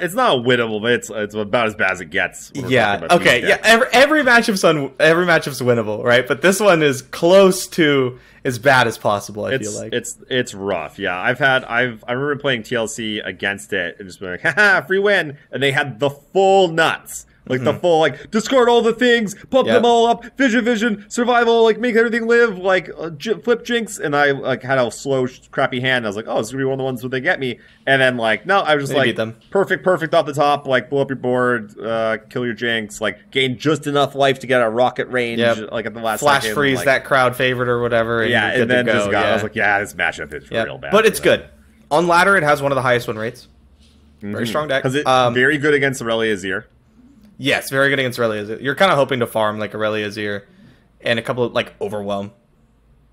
Speaker 2: It's not winnable, but it's about as bad as it gets.
Speaker 3: Yeah. Okay. Yeah. Every matchup's winnable, right? But this one is close to as bad as possible. I feel like
Speaker 2: it's rough. Yeah. I remember playing TLC against it and just being like, haha, free win, and they had the full nuts. Like the full, like, discard all the things, pump them all up, vision, survival, like, make everything live, like, flip jinx, and I, like, had a slow, crappy hand. I was like, oh, this is going to be one of the ones where they get me. And then, like, no, I was just, like, perfect off the top, like, blow up your board, kill your jinx, like, gain just enough life to get a rocket range, like, at the last
Speaker 3: Flash
Speaker 2: second.
Speaker 3: freeze that crowd favorite or whatever, and
Speaker 2: then just got, I was like, this matchup is real bad.
Speaker 3: But it's good. On ladder, it has one of the highest win rates. Very strong deck.
Speaker 2: Because it's very good against Aurelia Azir.
Speaker 3: Yes, very good against Aurelia Azir. You're kind of hoping to farm like Aurelia Azir and a couple of like Overwhelm.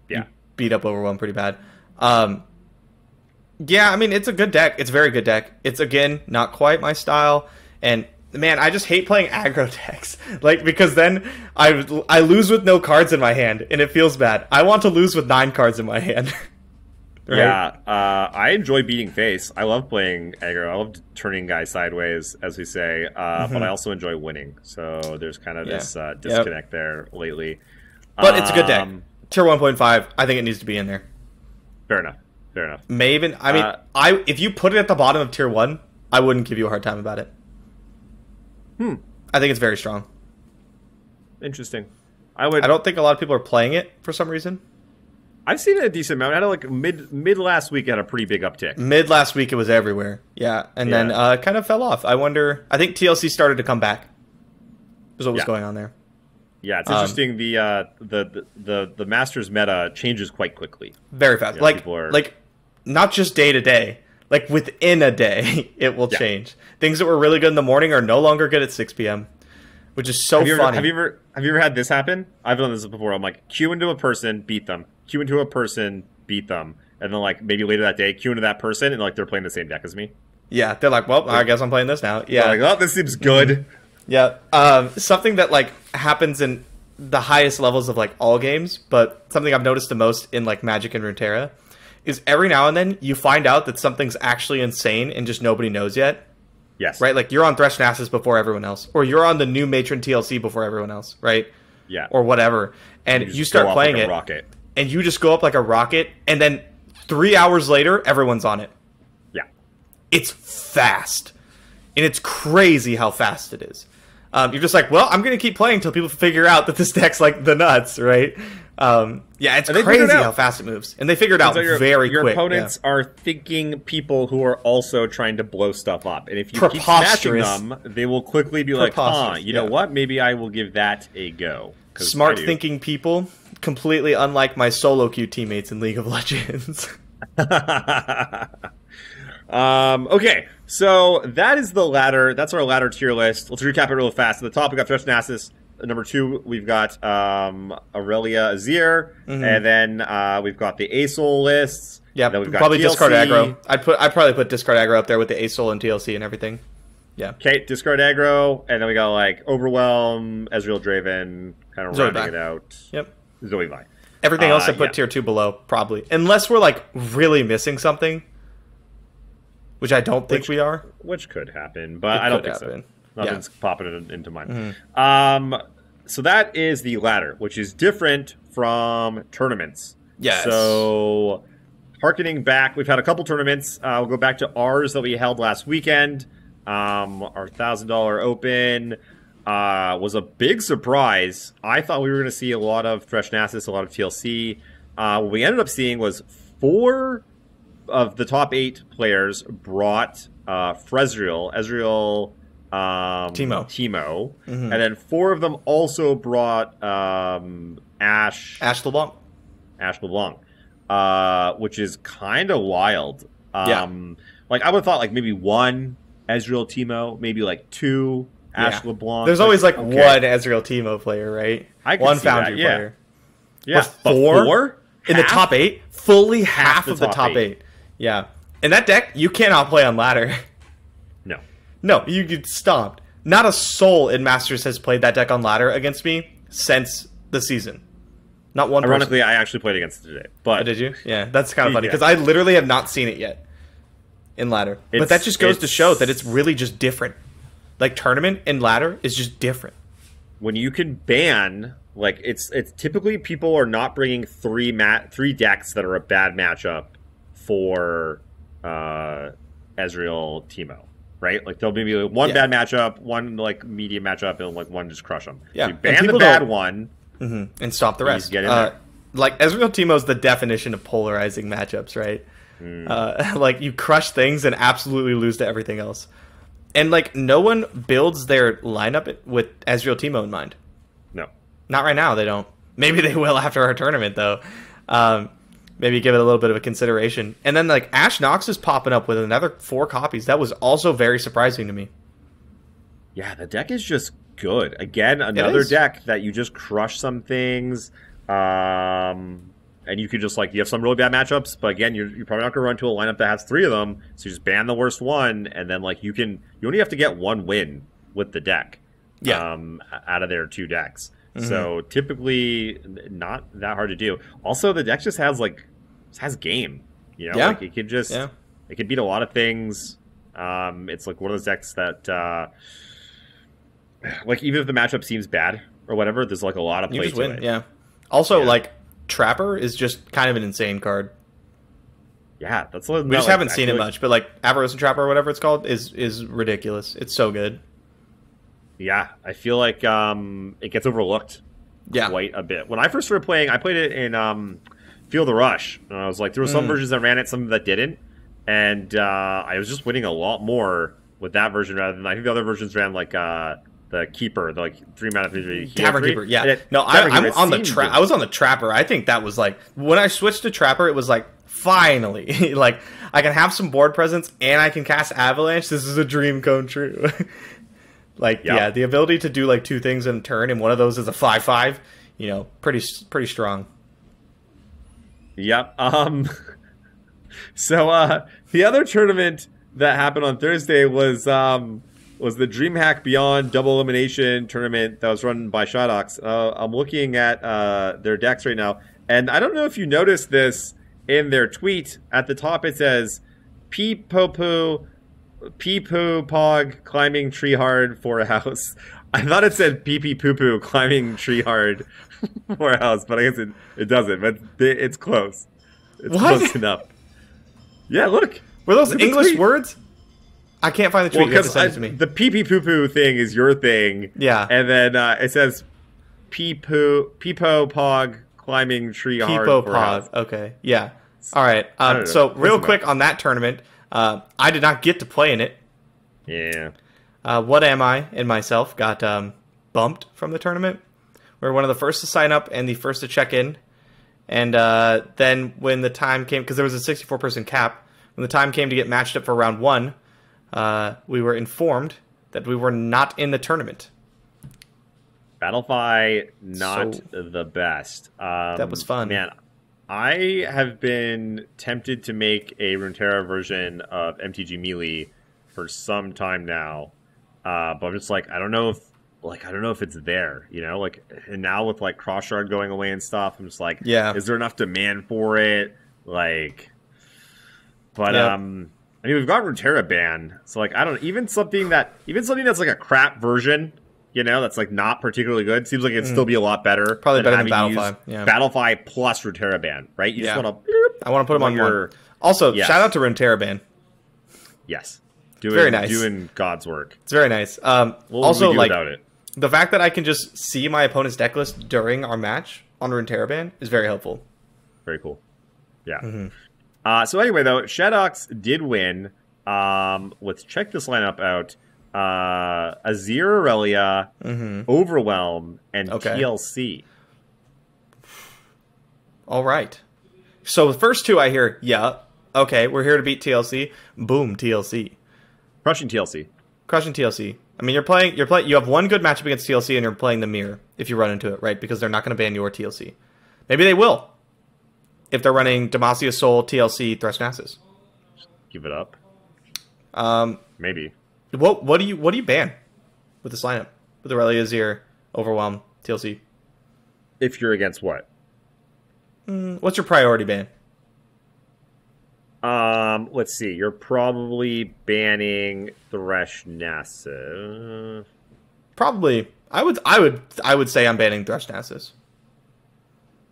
Speaker 2: Yeah.
Speaker 3: You beat up Overwhelm pretty bad. Yeah, I mean, it's a good deck. It's a very good deck. It's, again, not quite my style. And, man, I just hate playing aggro decks. Like, because then I lose with no cards in my hand, and it feels bad. I want to lose with 9 cards in my hand.
Speaker 2: Right? Yeah, I enjoy beating face. I love playing aggro. I love turning guys sideways, as we say. But I also enjoy winning. So there's kind of this disconnect there lately.
Speaker 3: But it's a good deck. Tier 1.5, I think it needs to be in there.
Speaker 2: Fair enough.
Speaker 3: Maven, I mean, if you put it at the bottom of Tier 1, I wouldn't give you a hard time about it. I think it's very strong.
Speaker 2: Interesting. I
Speaker 3: don't think a lot of people are playing it for some reason.
Speaker 2: I've seen it a decent amount. I had like mid last week, it had a pretty big uptick.
Speaker 3: Mid last week, it was everywhere. Yeah, and then kind of fell off. I wonder. I think TLC started to come back. Was what was going on there.
Speaker 2: Yeah, it's interesting. The Masters meta changes quite quickly.
Speaker 3: Very fast. Like not just day to day. Like within a day, it will change. Things that were really good in the morning are no longer good at 6 p.m. Which is so funny.
Speaker 2: Have you ever had this happen? I've done this before. I'm like, queue into a person, beat them. Queue into a person, beat them. And then like maybe later that day, queue into that person, and like they're playing the same deck as me.
Speaker 3: Yeah, they're like, well, I guess I'm playing this now. Yeah,
Speaker 2: like, oh, this seems good.
Speaker 3: Yeah, something that like happens in the highest levels of like all games, but something I've noticed the most in like Magic and Runeterra is every now and then you find out that something's actually insane and just nobody knows yet.
Speaker 2: Yes.
Speaker 3: Right? Like, you're on Thresh Nasus before everyone else. Or you're on the new Matron TLC before everyone else, right?
Speaker 2: Yeah.
Speaker 3: Or whatever. And you start playing it.
Speaker 2: Rocket.
Speaker 3: And you just go up like a rocket. And then 3 hours later, everyone's on it.
Speaker 2: Yeah.
Speaker 3: It's fast. And it's crazy how fast it is. You're just like, well, I'm going to keep playing until people figure out that this deck's like the nuts, right? Yeah, it's crazy how fast it moves. And they figured it out very quick.
Speaker 2: Your opponents are thinking people who are also trying to blow stuff up. And if you keep smashing them, they will quickly be like, you know what? Maybe I will give that a go.
Speaker 3: Smart thinking people, completely unlike my solo queue teammates in League of Legends.
Speaker 2: Okay, so that is the ladder. That's our ladder tier list. Let's recap it real fast. At the top, we got Thresh Nasus. Number 2, we've got Aurelia Azir, and then we've got the ASOL lists.
Speaker 3: Yeah,
Speaker 2: then we've got
Speaker 3: probably
Speaker 2: TLC.
Speaker 3: Discard Aggro. I'd probably put Discard Aggro up there with the ASOL and TLC and everything. Yeah.
Speaker 2: Okay, Discard Aggro, and then we got like Overwhelm, Ezreal Draven, kind of rounding it out.
Speaker 3: Yep.
Speaker 2: Zoe Vi.
Speaker 3: Everything else I put tier 2 below, probably. Unless we're like really missing something, which I don't think we are.
Speaker 2: Which could happen, but I don't think so. Nothing's popping into mind. So that is the ladder, which is different from tournaments.
Speaker 3: Yes.
Speaker 2: So, harkening back, we've had a couple tournaments. We'll go back to ours that we held last weekend. Our $1,000 open was a big surprise. I thought we were going to see a lot of Thresh Nasus, a lot of TLC. What we ended up seeing was 4 of the top 8 players brought Ezreal, Teemo. And then 4 of them also brought Ashe
Speaker 3: LeBlanc.
Speaker 2: Ashe LeBlanc, which is kind of wild. Like I would have thought like maybe 1 Ezreal Teemo, maybe like 2 Ashe LeBlanc.
Speaker 3: There's always like 1 Ezreal Teemo player, right?
Speaker 2: I can
Speaker 3: 1
Speaker 2: see
Speaker 3: Foundry
Speaker 2: that,
Speaker 3: player.
Speaker 2: Yeah.
Speaker 3: But 4 in the top 8? Fully half of the top 8. Yeah. In that deck, you cannot play on ladder. No, you get stomped. Not a soul in Masters has played that deck on ladder against me since the season. Not one
Speaker 2: Ironically,
Speaker 3: person.
Speaker 2: I actually played against it today. But
Speaker 3: did you? Yeah, that's kind of funny because I literally have not seen it yet in ladder. But that just goes to show that it's really just different. Like tournament and ladder is just different.
Speaker 2: When you can ban, like it's typically people are not bringing 3 decks that are a bad matchup for Ezreal Teemo. Right, like there'll be like 1 bad matchup, 1 like medium matchup, and like 1 just crush them.
Speaker 3: Yeah,
Speaker 2: you ban the bad one,
Speaker 3: and stop the rest.
Speaker 2: Get in there.
Speaker 3: Like Ezreal Teemo is the definition of polarizing matchups, right? Like you crush things and absolutely lose to everything else, and like no one builds their lineup with Ezreal Teemo in mind.
Speaker 2: No,
Speaker 3: not right now. They don't. Maybe they will after our tournament, though. Maybe give it a little bit of a consideration. And then, like, Ashe Nox is popping up with another 4 copies. That was also very surprising to me.
Speaker 2: Yeah, the deck is just good. Again, another deck that you just crush some things. And you could just, like, you have some really bad matchups. But, again, you're probably not going to run to a lineup that has 3 of them. So you just ban the worst one. And then, like, you only have to get 1 win with the deck.
Speaker 3: Yeah.
Speaker 2: Out of their 2 decks. So typically not that hard to do. Also, the deck just has game. You know, like it could just it could beat a lot of things. It's like one of those decks that like even if the matchup seems bad or whatever, there's like a lot of play to it.
Speaker 3: Yeah. Also, like Trapper is just kind of an insane card.
Speaker 2: Yeah, that's
Speaker 3: we just haven't seen it much, but like Avarice and Trapper or whatever it's called is ridiculous. It's so good.
Speaker 2: Yeah, I feel like it gets overlooked quite a bit. When I first started playing, I played it in Feel the Rush. And I was like, there were some versions that ran it, some that didn't. And I was just winning a lot more with that version rather than, I think the other versions ran like the Keeper, the like 3 mana 3
Speaker 3: Tavern Keeper, yeah. I was on the Trapper. I think that was like, when I switched to Trapper, it was like, finally, like, I can have some board presence and I can cast Avalanche. This is a dream come true. Like, yeah, the ability to do like 2 things in a turn, and one of those is a 5/5, you know, pretty strong.
Speaker 2: Yep. So the other tournament that happened on Thursday was the DreamHack Beyond Double Elimination tournament that was run by Shadox. I'm looking at their decks right now, and I don't know if you noticed this in their tweet. At the top it says Pee-poo Pog climbing tree hard for a house. I thought it said Pee Poo Poo climbing tree hard for a house, but I guess it doesn't. But it's close. It's close enough. Yeah, look.
Speaker 3: Were those English words? I can't find the tweet. You have to send it to me.
Speaker 2: The Pee Poo Poo thing is your thing.
Speaker 3: Yeah.
Speaker 2: And then it says Peepo Pog climbing tree hard for a house.
Speaker 3: Okay. Yeah. All right. So real quick on that tournament, I did not get to play in it.
Speaker 2: Yeah.
Speaker 3: What Am I and myself got bumped from the tournament. We were one of the first to sign up and the first to check in. And then when the time came, because there was a 64-person cap, when the time came to get matched up for round 1, we were informed that we were not in the tournament.
Speaker 2: Battlefy, not the best.
Speaker 3: That was fun.
Speaker 2: Man, I have been tempted to make a Runeterra version of MTG Melee for some time now, but I'm just like, I don't know if it's there, you know, like, and now with like Crossshard going away and stuff, I'm just like, is there enough demand for it? Like, but I mean, we've got Runeterra ban, so like, I don't even something that's like a crap version, you know, that's like not particularly good. Seems like it'd still be a lot better.
Speaker 3: Probably better than Battlefy. Yeah.
Speaker 2: Battlefy plus Runeterra ban, right? You just want to.
Speaker 3: I want to put them on your. Also, shout out to Runeterra ban.
Speaker 2: Yes,
Speaker 3: very nice.
Speaker 2: Doing God's work.
Speaker 3: It's very nice. Also, like the fact that I can just see my opponent's deck list during our match on Runeterra ban is very helpful.
Speaker 2: Very cool. Yeah. So anyway, though, Shadox did win. Let's check this lineup out. Azir Aurelia, Overwhelm, and TLC. All
Speaker 3: right. So the first 2 I hear, okay, we're here to beat TLC. Boom, TLC.
Speaker 2: Crushing TLC.
Speaker 3: Crushing TLC. I mean, you have one good matchup against TLC, and you're playing the mirror if you run into it, right? Because they're not going to ban your TLC. Maybe they will. If they're running Demacia Soul, TLC, Thresh Nasus.
Speaker 2: Give it up. Maybe.
Speaker 3: What do you ban with this lineup? With Aurelia, Azir, Overwhelm, TLC?
Speaker 2: If you're against what?
Speaker 3: What's your priority ban?
Speaker 2: Let's see. You're probably banning Thresh Nasus.
Speaker 3: Probably. I would say I'm banning Thresh Nasus.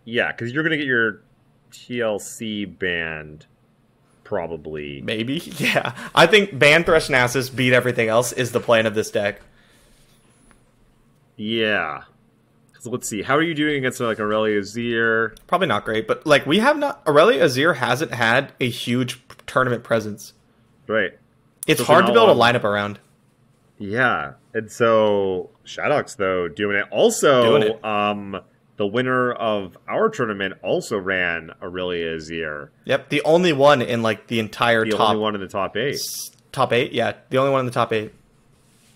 Speaker 2: Yeah, because you're gonna get your TLC banned. Probably.
Speaker 3: Maybe. Yeah. I think ban Thresh Nasus, beat everything else is the plan of this deck.
Speaker 2: Yeah. So let's see. How are you doing against like Aurelia Azir?
Speaker 3: Probably not great, but like we have not. Aurelia Azir hasn't had a huge tournament presence.
Speaker 2: Right.
Speaker 3: It's hard to build a lineup around.
Speaker 2: Yeah. And so Shadox though doing it. Also, the winner of our tournament also ran Aurelia Azir.
Speaker 3: Yep, the only one in like the entire
Speaker 2: top. The only one in the top 8.
Speaker 3: Top 8, yeah, the only one in the top 8.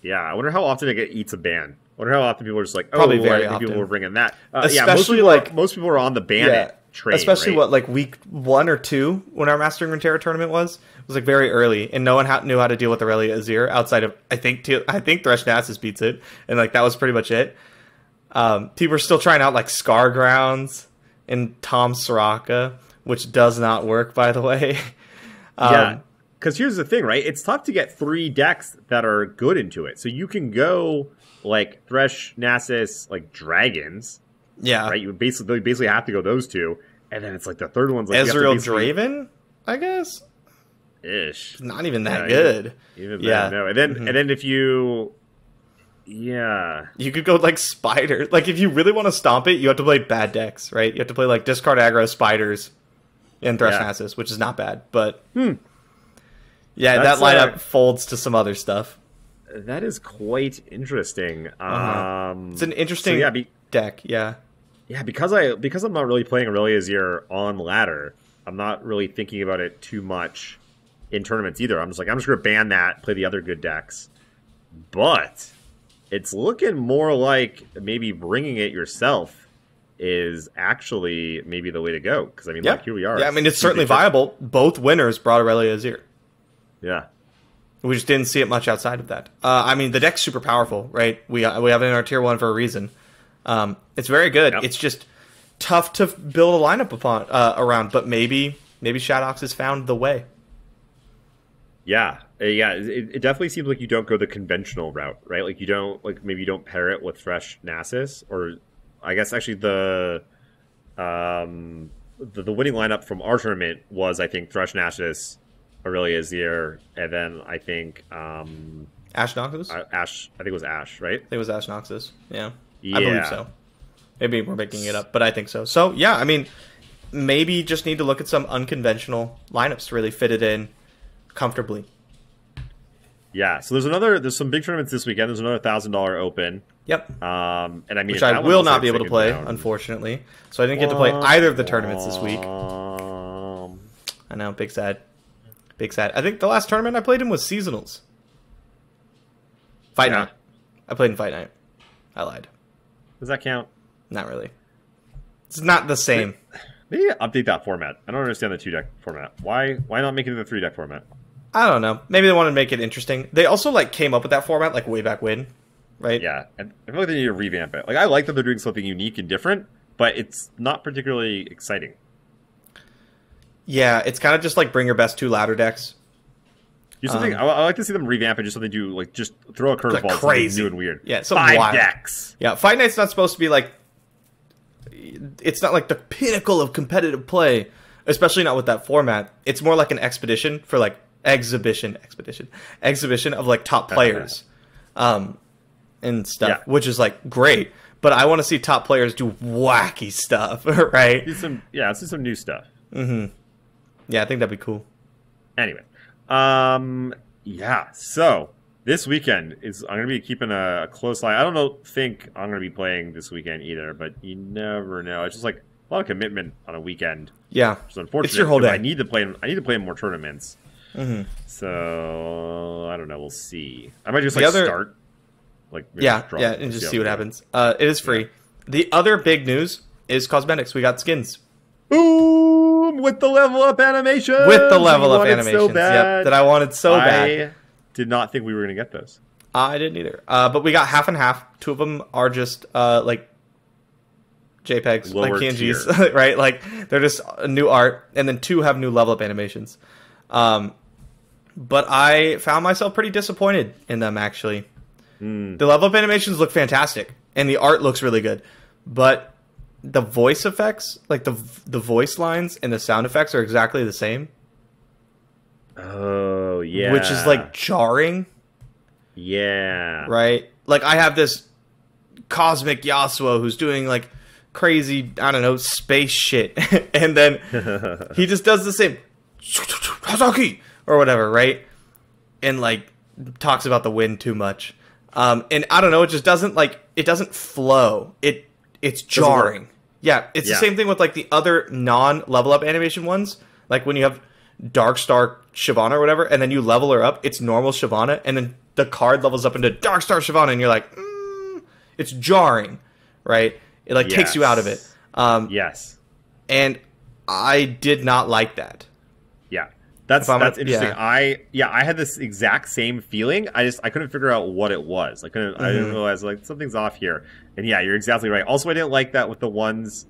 Speaker 2: Yeah, I wonder how often it eats a ban. I wonder how often people are just like,
Speaker 3: probably very often.
Speaker 2: People were bringing that.
Speaker 3: Especially
Speaker 2: most people are on the ban train.
Speaker 3: Especially
Speaker 2: right?
Speaker 3: what like week 1 or 2 when our Mastering Runeterra tournament was like very early, and no one knew how to deal with Aurelia Azir outside of I think Thresh Nasus beats it, and like that was pretty much it. People are still trying out like Scar Grounds and Tom Soraka, which does not work, by the way.
Speaker 2: Yeah, because here's the thing, right? It's tough to get 3 decks that are good into it. So you can go like Thresh, Nasus, like Dragons.
Speaker 3: Yeah,
Speaker 2: right. You basically have to go those 2, and then it's like the third one's like
Speaker 3: Ezreal Draven, I guess.
Speaker 2: Ish.
Speaker 3: Not even that good.
Speaker 2: Even then, no. And then if you Yeah.
Speaker 3: You could go like spider. Like if you really want to stomp it, you have to play bad decks, right? You have to play like discard aggro spiders and Thresh Nasus, which is not bad, but yeah, that lineup folds to some other stuff.
Speaker 2: That is quite interesting.
Speaker 3: It's an interesting deck, yeah.
Speaker 2: Yeah, because I'm not really playing Aurelia Azir on ladder, I'm not really thinking about it too much in tournaments either. I'm just going to ban that, play the other good decks. But it's looking more like maybe bringing it yourself is actually maybe the way to go. Because, I mean, like, here we are.
Speaker 3: Yeah, I mean, it's certainly viable. Both winners brought Aurelia Azir.
Speaker 2: Yeah.
Speaker 3: We just didn't see it much outside of that. I mean, the deck's super powerful, right? We have it in our tier 1 for a reason. It's very good. Yep. It's just tough to build a lineup around, but maybe Shadox has found the way.
Speaker 2: Yeah, it definitely seems like you don't go the conventional route, right? Like you don't maybe you don't pair it with Thresh Nasus, or I guess actually the winning lineup from our tournament was, I think, Thresh Nasus, Aurelia Azir, and then I think
Speaker 3: Ashe Noxus?
Speaker 2: Ashe, I think it was Ashe, right?
Speaker 3: I think it was Ashe Noxus. Yeah. I believe so. Maybe we're making it up, but I think so. So yeah, I mean, maybe just need to look at some unconventional lineups to really fit it in comfortably.
Speaker 2: Yeah, so there's some big tournaments this weekend. There's another $1,000 open.
Speaker 3: Yep.
Speaker 2: And I mean,
Speaker 3: which I will not be able to play, unfortunately. So I didn't get to play either of the tournaments this week. I know, big sad. Big sad. I think the last tournament I played in was Seasonals. Fight Night. I played in Fight Night. I lied.
Speaker 2: Does that count?
Speaker 3: Not really. It's not the same.
Speaker 2: Maybe update that format. I don't understand the 2-deck format. Why not make it in the 3-deck format?
Speaker 3: I don't know. Maybe they want to make it interesting. They also came up with that format way back when, right?
Speaker 2: Yeah, and I feel like they need to revamp it. I like that they're doing something unique and different, but it's not particularly exciting.
Speaker 3: Yeah, it's kind of just bring your best 2 ladder decks.
Speaker 2: Do something. I like to see them revamp and just something just throw a curveball,
Speaker 3: crazy,
Speaker 2: something new and weird.
Speaker 3: Yeah,
Speaker 2: 5
Speaker 3: wild
Speaker 2: decks.
Speaker 3: Yeah, Fight Night's not supposed to be it's not the pinnacle of competitive play, especially not with that format. It's more like an expedition for exhibition of top players, and stuff, which is great. But I want to see top players do wacky stuff, right?
Speaker 2: Let's do some new stuff.
Speaker 3: Mm-hmm. Yeah, I think that'd be cool.
Speaker 2: Anyway, yeah. So this weekend I'm going to be keeping a close eye. I don't think I'm going to be playing this weekend either, but you never know. It's just a lot of commitment on a weekend.
Speaker 3: Yeah,
Speaker 2: it's unfortunate.
Speaker 3: It's your whole day.
Speaker 2: I need to play in more tournaments.
Speaker 3: Mm-hmm.
Speaker 2: So I don't know. We'll see. I might just start.
Speaker 3: And just see what happens. It is free. Yeah. The other big news is cosmetics. We got skins.
Speaker 2: Boom! With the level up animation.
Speaker 3: So yep, that I wanted so bad.
Speaker 2: I did not think we were going to get those.
Speaker 3: I didn't either. But we got half and half. 2 of them are just JPEGs,
Speaker 2: lower
Speaker 3: PNGs, right? They're just new art, and then 2 have new level up animations. But I found myself pretty disappointed in them, actually. The level up animations look fantastic, and the art looks really good, but the voice effects, the voice lines and the sound effects are exactly the same.
Speaker 2: Oh, yeah.
Speaker 3: Which is jarring.
Speaker 2: Yeah.
Speaker 3: Right? I have this cosmic Yasuo who's doing crazy, I don't know, space shit. And then he just does the same Hazaki or whatever, right? And talks about the wind too much. And I don't know, it just doesn't it doesn't flow. It's jarring. Yeah, it's the same thing with the other non-level up animation ones. When you have Darkstar Shyvana or whatever, and then you level her up, it's normal Shyvana, and then the card levels up into Darkstar Shyvana, and you're it's jarring, right? It takes you out of it.
Speaker 2: Yes.
Speaker 3: And I did not like that.
Speaker 2: Yeah. That's interesting. Yeah. I had this exact same feeling. I couldn't figure out what it was. I didn't realize something's off here. And yeah, you're exactly right. Also, I didn't like that with the ones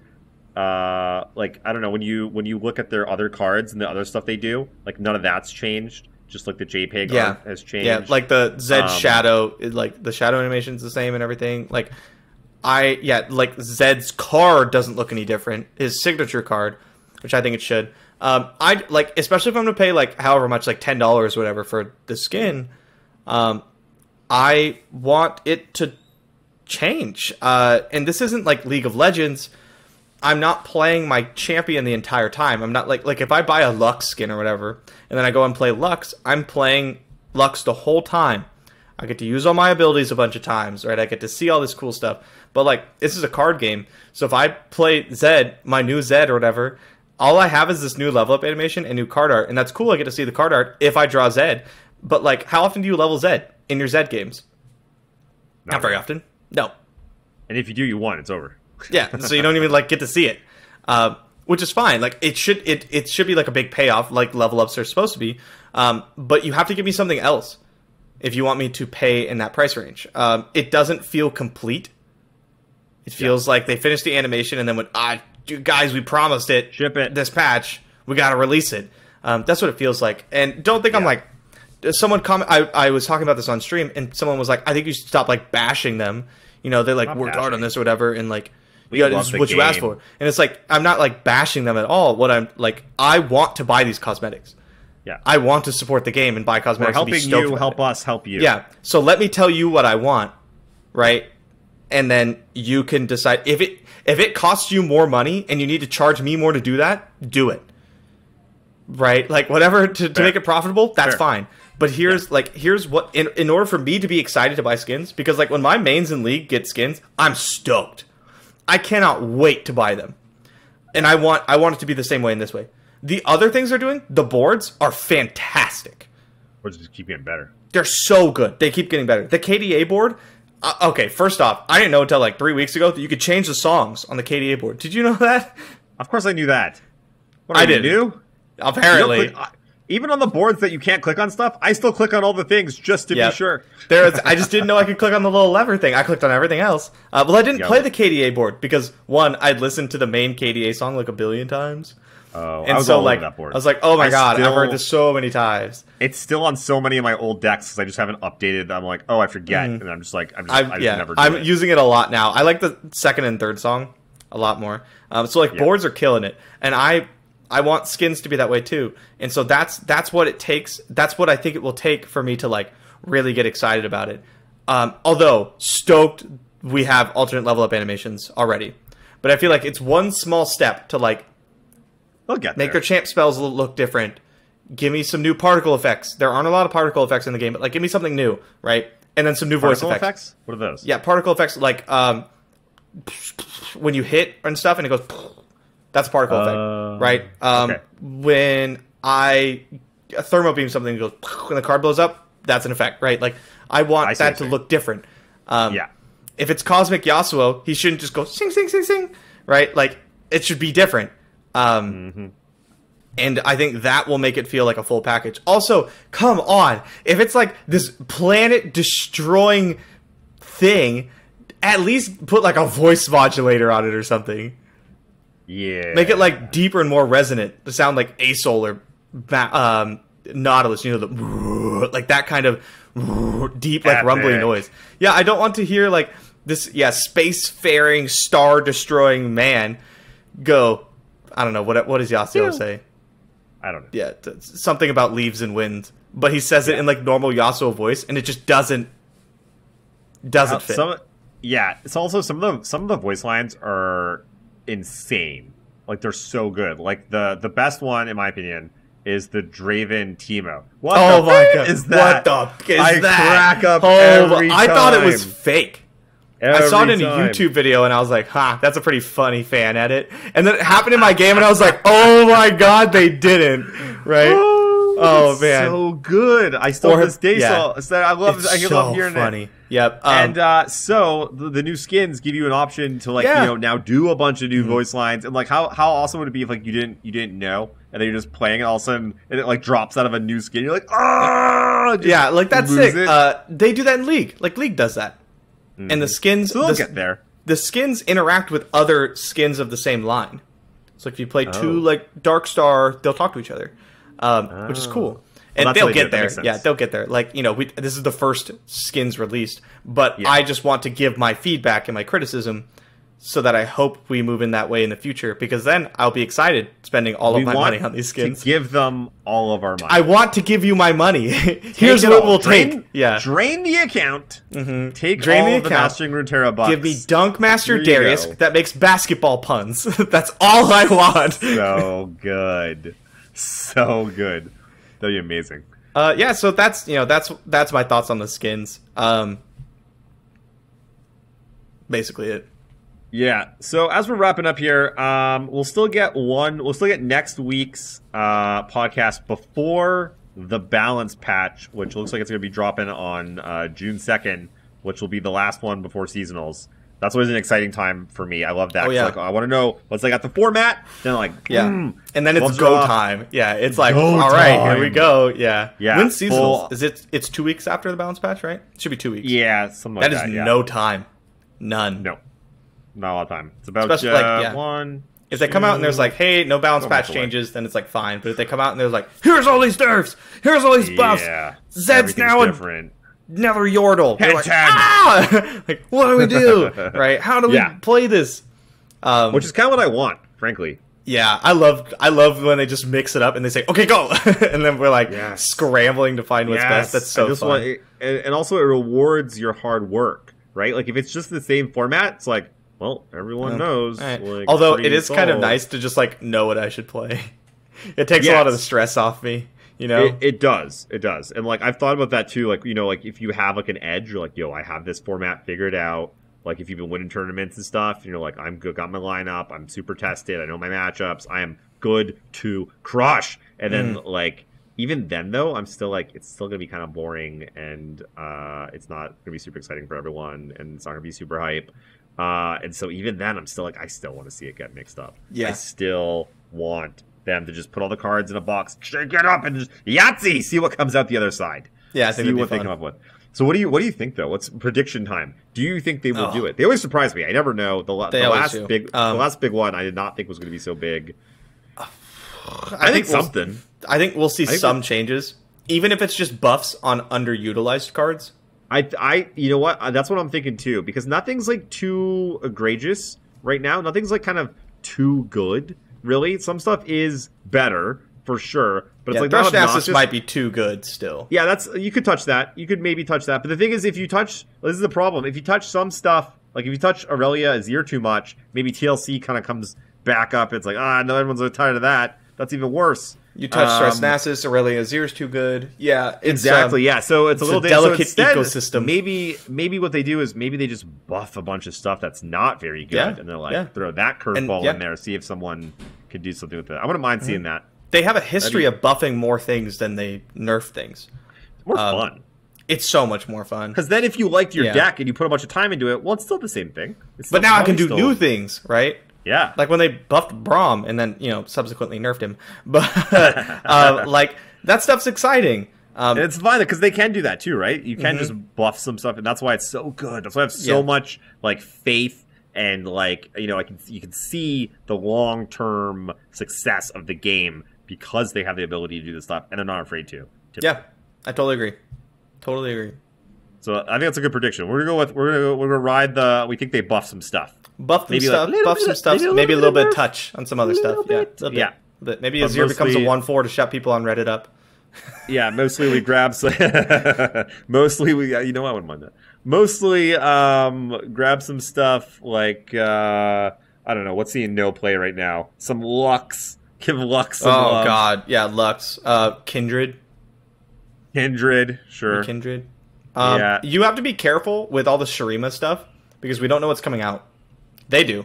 Speaker 2: I don't know, when you look at their other cards and the other stuff they do, none of that's changed. Just the JPEG art has changed.
Speaker 3: Yeah, the Zed shadow, the shadow animation's the same and everything. Zed's card doesn't look any different. His signature card, which I think it should. Especially if I'm gonna pay however much, $10 or whatever for the skin. I want it to change. And this isn't like League of Legends. I'm not playing my champion the entire time. I'm not like if I buy a Lux skin or whatever, and then I go and play Lux, I'm playing Lux the whole time. I get to use all my abilities a bunch of times, right? I get to see all this cool stuff. But like, this is a card game. So if I play Zed, my new Zed or whatever, all I have is this new level up animation and new card art. And that's cool. I get to see the card art if I draw Zed. But like, how often do you level Zed in your Zed games? Not very often. No.
Speaker 2: And if you do, you won. It's over.
Speaker 3: Yeah. So you don't even like get to see it. Which is fine. Like it should be like a big payoff, like level ups are supposed to be. But you have to give me something else if you want me to pay in that price range. It doesn't feel complete. It feels like they finished the animation and then went, guys, we promised it.
Speaker 2: Ship it.
Speaker 3: This patch, we got to release it. That's what it feels like. And don't think I'm like, someone comment. I was talking about this on stream, and someone was like, I think you should stop like bashing them. You know, they like worked hard on this or whatever, and like, this is what you asked for. And it's like, I'm not like bashing them at all. What I'm like, I want to buy these cosmetics.
Speaker 2: Yeah.
Speaker 3: I want to support the game and buy cosmetics.
Speaker 2: We're helping you, help us, help you.
Speaker 3: Yeah. So let me tell you what I want, right? And then you can decide if it costs you more money and you need to charge me more to do that, do it. Right? Like whatever to make it profitable, that's fine. But here's what in order for me to be excited to buy skins, because like when my mains in League get skins, I'm stoked. I cannot wait to buy them. And I want it to be the same way in this way. The other things they're doing, the boards are fantastic.
Speaker 2: Boards just keep getting better.
Speaker 3: They're so good. They keep getting better. The KDA board, okay, first off, I didn't know until like 3 weeks ago that you could change the songs on the KDA board. Did you know that?
Speaker 2: Of course I knew that. What,
Speaker 3: I didn't.
Speaker 2: Knew?
Speaker 3: Apparently.
Speaker 2: Even on the boards that you can't click on stuff, I still click on all the things just to be sure.
Speaker 3: I just didn't know I could click on the little lever thing. I clicked on everything else. Well, I didn't play the KDA board because, one, I'd listened to the main KDA song like a billion times.
Speaker 2: Oh,
Speaker 3: and so like that board. I was like, oh my god, I've heard this so many times.
Speaker 2: It's still on so many of my old decks because I just haven't updated. I'm like, oh, I forget, and I'm just like, I'm
Speaker 3: using it a lot now. I like the second and third song a lot more. So like boards are killing it, and I want skins to be that way too. And so that's what it takes. That's what I think it will take for me to like really get excited about it. Although stoked, we have alternate level up animations already, but I feel like it's one small step to like. Make their champ spells look different. Give me some new particle effects. There aren't a lot of particle effects in the game, but like give me something new, right? And then some new voice effects.
Speaker 2: What are those?
Speaker 3: Yeah, particle effects like when you hit and stuff and it goes, that's a particle effect, right?
Speaker 2: Okay.
Speaker 3: When I thermo beam something and goes when the card blows up, that's an effect, right? Like I want that to look different. If it's Cosmic Yasuo, he shouldn't just go sing, sing, sing, sing, right? Like it should be different. And I think that will make it feel like a full package. Also, come on. If it's like this planet-destroying thing, at least put like a voice modulator on it or something.
Speaker 2: Yeah.
Speaker 3: Make it like deeper and more resonant to sound like Asol or Nautilus. You know, the like that kind of deep, like rumbling noise. Yeah, I don't want to hear like this, space-faring, star-destroying man go... I don't know, what does Yasuo say?
Speaker 2: I don't know.
Speaker 3: Yeah, something about leaves and wind. But he says it in like normal Yasuo voice, and it just doesn't fit.
Speaker 2: It's also some of the voice lines are insane. Like they're so good. Like the best one, in my opinion, is the Draven Teemo.
Speaker 3: What my god. Is that? What the is that?
Speaker 2: Crack up every time.
Speaker 3: I thought it was fake.
Speaker 2: Every
Speaker 3: I saw it in a
Speaker 2: time.
Speaker 3: YouTube video and I was like, that's a pretty funny fan edit. And then it happened in my game and I was like, oh my god, they didn't. Right? Oh man.
Speaker 2: So good. I still have this day I love hearing
Speaker 3: funny.
Speaker 2: it.
Speaker 3: Yep.
Speaker 2: And so the new skins give you an option to like now do a bunch of new voice lines, and like how awesome would it be if like you didn't know and then you're just playing and all of a sudden it like drops out of a new skin. You're like,
Speaker 3: yeah, like that's sick. They do that in League. Like League does that. And the skins,
Speaker 2: so they'll get there.
Speaker 3: The skins interact with other skins of the same line. So if you play two like Dark Star, they'll talk to each other, which is cool. And they'll get there. Yeah, they'll get there. Like this is the first skins released, but I just want to give my feedback and my criticism so that I hope we move in that way in the future, because then I'll be excited spending all of my money on these skins.
Speaker 2: To give them all of our money.
Speaker 3: I want to give you my money. Here's what we'll take. Yeah.
Speaker 2: Drain the account. Take
Speaker 3: Drain
Speaker 2: all
Speaker 3: the
Speaker 2: of the
Speaker 3: account.
Speaker 2: Mastering Runeterra bucks.
Speaker 3: Give me Dunk Master
Speaker 2: Here you
Speaker 3: Darius
Speaker 2: go.
Speaker 3: that makes basketball puns. That's all I want.
Speaker 2: So good. So good. That'd be amazing.
Speaker 3: Yeah, so that's my thoughts on the skins. Basically it.
Speaker 2: Yeah. So as we're wrapping up here, we'll still get next week's podcast before the balance patch, which looks like it's going to be dropping on June 2nd, which will be the last one before seasonals. That's always an exciting time for me. I love that.
Speaker 3: Oh, yeah.
Speaker 2: Like, I want to know once I got the format. Then
Speaker 3: And then it's go time. Yeah, it's like,
Speaker 2: Go
Speaker 3: all right,
Speaker 2: time.
Speaker 3: here we go. Yeah.
Speaker 2: Yeah,
Speaker 3: When's seasonals?
Speaker 2: full-
Speaker 3: It's 2 weeks after the balance patch, right? It should be 2 weeks.
Speaker 2: Yeah, something like
Speaker 3: That
Speaker 2: that.
Speaker 3: is
Speaker 2: yeah.
Speaker 3: no time. None.
Speaker 2: No. Not a lot of time. It's about
Speaker 3: Especially, like, yeah.
Speaker 2: one.
Speaker 3: If they come out and there's like, hey, no balance
Speaker 2: Don't
Speaker 3: patch
Speaker 2: walk away.
Speaker 3: changes, then it's like fine. But if they come out and there's like, here's all these nerfs, here's all these buffs,
Speaker 2: Yeah.
Speaker 3: Zed's
Speaker 2: Everything's
Speaker 3: now
Speaker 2: different.
Speaker 3: Nether Yordle. They're like,
Speaker 2: tag.
Speaker 3: ah! Like, what do we do? Right? How do we
Speaker 2: Yeah.
Speaker 3: play this?
Speaker 2: Which is kind of what I want, frankly.
Speaker 3: Yeah, I love when they just mix it up and they say, okay, go, and then we're like
Speaker 2: Yes.
Speaker 3: scrambling to find what's best. That's so fun.
Speaker 2: And also it rewards your hard work, right? Like if it's just the same format, it's like, well, everyone knows.
Speaker 3: All right.
Speaker 2: Like,
Speaker 3: Although
Speaker 2: pretty
Speaker 3: it is kind of
Speaker 2: solved.
Speaker 3: nice to just like know what I should play. It takes a lot of the stress off me, you know?
Speaker 2: It does. It does. And like I've thought about that too. Like, like if you have like an edge, you're like, yo, I have this format figured out. Like if you've been winning tournaments and stuff, and you're like, I'm good, got my lineup, I'm super tested, I know my matchups, I am good to crush. And then like even then though, I'm still like, it's still gonna be kind of boring, and it's not gonna be super exciting for everyone, and it's not gonna be super hype. And so even then, I'm still like, I still want to see it get mixed up.
Speaker 3: Yeah.
Speaker 2: I still want them to just put all the cards in a box, shake it up, and just Yahtzee, see what comes out the other side.
Speaker 3: Yeah, I think
Speaker 2: see
Speaker 3: that'd be
Speaker 2: what they
Speaker 3: fun.
Speaker 2: come up with. So what do you think though? What's prediction time? Do you think they will do it? They always surprise me. I never know. The last big one I did not think was going to be so big. I think something.
Speaker 3: I think we'll see some changes, even if it's just buffs on underutilized cards.
Speaker 2: You know what? That's what I'm thinking too, because nothing's like too egregious right now. Nothing's like kind of too good, really. Some stuff is better for sure, but it's like not
Speaker 3: Thrush
Speaker 2: obnoxious.
Speaker 3: might be too good still.
Speaker 2: Yeah, you could touch that. You could maybe touch that. But the thing is, if you touch, this is the problem. If you touch some stuff, like if you touch Aurelia Azir too much, maybe TLC kind of comes back up. It's like, no, everyone's so tired of that. That's even worse.
Speaker 3: You touch Stress Aurelia Azir's too good. Yeah,
Speaker 2: exactly. Yeah, so it's a little
Speaker 3: delicate
Speaker 2: so instead,
Speaker 3: ecosystem.
Speaker 2: Maybe what they do is maybe they just buff a bunch of stuff that's not very good, and they're like throw that curveball in there, see if someone could do something with it. I wouldn't mind seeing that.
Speaker 3: They have a history of buffing more things than they nerf things.
Speaker 2: It's more fun.
Speaker 3: It's so much more fun.
Speaker 2: Because then if you liked your deck and you put a bunch of time into it, well, it's still the same thing.
Speaker 3: But now I can do new things, right?
Speaker 2: Yeah.
Speaker 3: Like when they buffed Braum and then, subsequently nerfed him. But, like, that stuff's exciting.
Speaker 2: And it's fun because they can do that too, right? You can just buff some stuff, and that's why it's so good. That's why I have so much, like, faith. And like you can see the long-term success of the game because they have the ability to do this stuff, and they're not afraid to.
Speaker 3: Yeah, I totally agree. Totally agree.
Speaker 2: So I think that's a good prediction. We're gonna ride the. We think they buff some stuff.
Speaker 3: Buff some stuff. Maybe a little bit of touch on some other stuff. Yeah, maybe Azir becomes a 1/4 to shut people on Reddit up.
Speaker 2: Yeah, mostly we grab. Mostly we. I wouldn't mind that. Mostly, grab some stuff like I don't know. What's he in no play right now? Some Lux. Give Lux some love.
Speaker 3: God, yeah, Lux. Kindred,
Speaker 2: sure.
Speaker 3: Kindred.
Speaker 2: Yeah.
Speaker 3: You have to be careful with all the Shurima stuff because we don't know what's coming out. They do.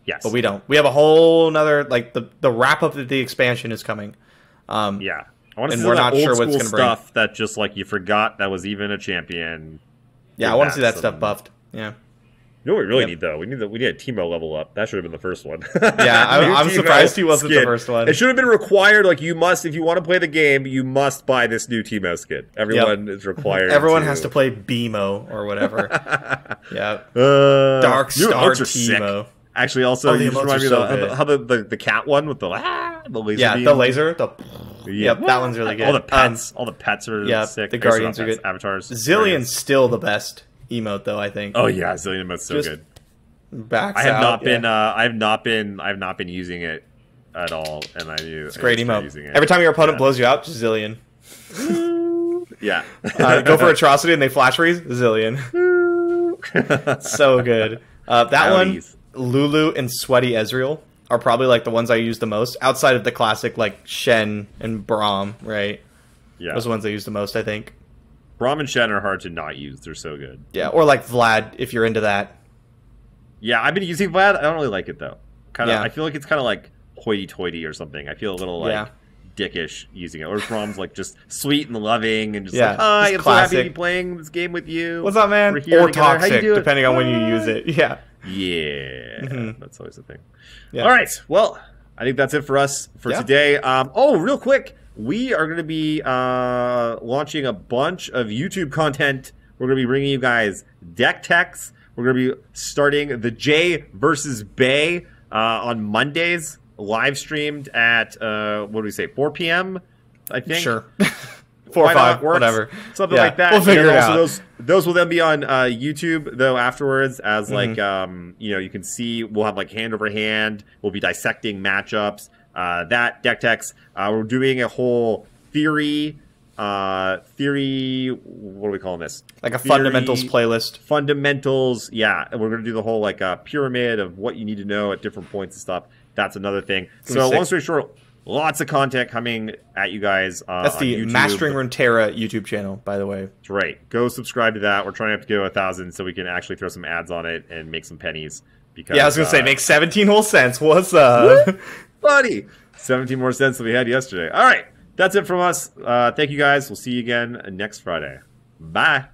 Speaker 2: Yes,
Speaker 3: but we don't. We have a whole nother like the wrap up of the expansion is coming.
Speaker 2: Yeah. I want to see
Speaker 3: we're
Speaker 2: that
Speaker 3: not sure
Speaker 2: old
Speaker 3: what's
Speaker 2: school
Speaker 3: gonna bring.
Speaker 2: stuff that just like you forgot that was even a champion.
Speaker 3: Yeah, I want to see that stuff buffed. Yeah.
Speaker 2: You know what we really need though? We need a Teemo level up. That should have been the first one.
Speaker 3: Yeah, I'm surprised he wasn't the first one.
Speaker 2: It should have been required. Like you must, if you want to play the game, you must buy this new Teemo skin. Everyone is required.
Speaker 3: Everyone has to play BMO or whatever. Yeah. Dark Star Teemo.
Speaker 2: Actually, also you just remind me of how the cat one with the laser.
Speaker 3: Yeah,
Speaker 2: beam.
Speaker 3: the laser. Yep, that one's really good.
Speaker 2: All the pets are sick.
Speaker 3: The Guardians are good.
Speaker 2: Avatars.
Speaker 3: Zillion's still the best emote, though, I think.
Speaker 2: Oh yeah, Zillion emote's so good.
Speaker 3: Backs
Speaker 2: I have
Speaker 3: out,
Speaker 2: not
Speaker 3: yeah.
Speaker 2: been. I've not been using it at all, and I do.
Speaker 3: It's a great emote. Every time your opponent blows you out, Zillion.
Speaker 2: Yeah.
Speaker 3: Go for atrocity and they flash freeze. Zillion. So good. That one, Lulu and Sweaty Ezreal are probably like the ones I use the most outside of the classic like Shen and Braum, right?
Speaker 2: Yeah.
Speaker 3: Those are the ones I use the most, I think.
Speaker 2: Braum and Shen are hard to not use. They're so good.
Speaker 3: Yeah, or like Vlad if you're into that.
Speaker 2: Yeah, I've been using Vlad. I don't really like it though. Kind of.
Speaker 3: Yeah.
Speaker 2: I feel like it's kind of like hoity-toity or something. I feel a little like dickish using it. Or Braum's like just sweet and loving and just like, hi, I'm so happy to be playing this game with you.
Speaker 3: What's up, man?
Speaker 2: We're here
Speaker 3: or
Speaker 2: together.
Speaker 3: toxic, depending on when you use it. Yeah.
Speaker 2: Yeah. That's always the thing.
Speaker 3: Yeah.
Speaker 2: All right. Well, I think that's it for us for today. Real quick, we are going to be launching a bunch of YouTube content. We're going to be bringing you guys deck techs. We're going to be starting the Jay versus Bay on Mondays, live streamed at, what do we say, 4 p.m., I think?
Speaker 3: Sure. 4 or 5, whatever.
Speaker 2: Something like that.
Speaker 3: We'll figure it out.
Speaker 2: Those will then be on YouTube, though, afterwards, as, like, you can see, we'll have, like, hand over hand. We'll be dissecting matchups. Deck techs. We're doing a whole theory, what are we calling this?
Speaker 3: Like a fundamentals playlist.
Speaker 2: Fundamentals, yeah. And we're going to do the whole, like, pyramid of what you need to know at different points and stuff. That's another thing. So, long story short, lots of content coming at you guys.
Speaker 3: That's the
Speaker 2: on YouTube.
Speaker 3: Mastering Runeterra YouTube channel, by the way.
Speaker 2: That's right. Go subscribe to that. We're trying to go 1,000 so we can actually throw some ads on it and make some pennies. Because,
Speaker 3: I was going to say, make 17 whole cents. What's up?
Speaker 2: Buddy! 17 more cents than we had yesterday. All right. That's it from us. Thank you, guys. We'll see you again next Friday. Bye.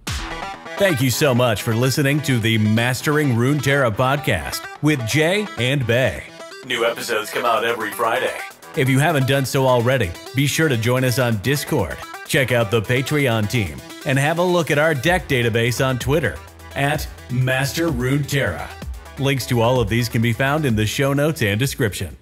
Speaker 1: Thank you so much for listening to the Mastering Runeterra podcast with Jay and Bay. New episodes come out every Friday. If you haven't done so already, be sure to join us on Discord, check out the Patreon team, and have a look at our deck database on Twitter at Master Runeterra. Links to all of these can be found in the show notes and description.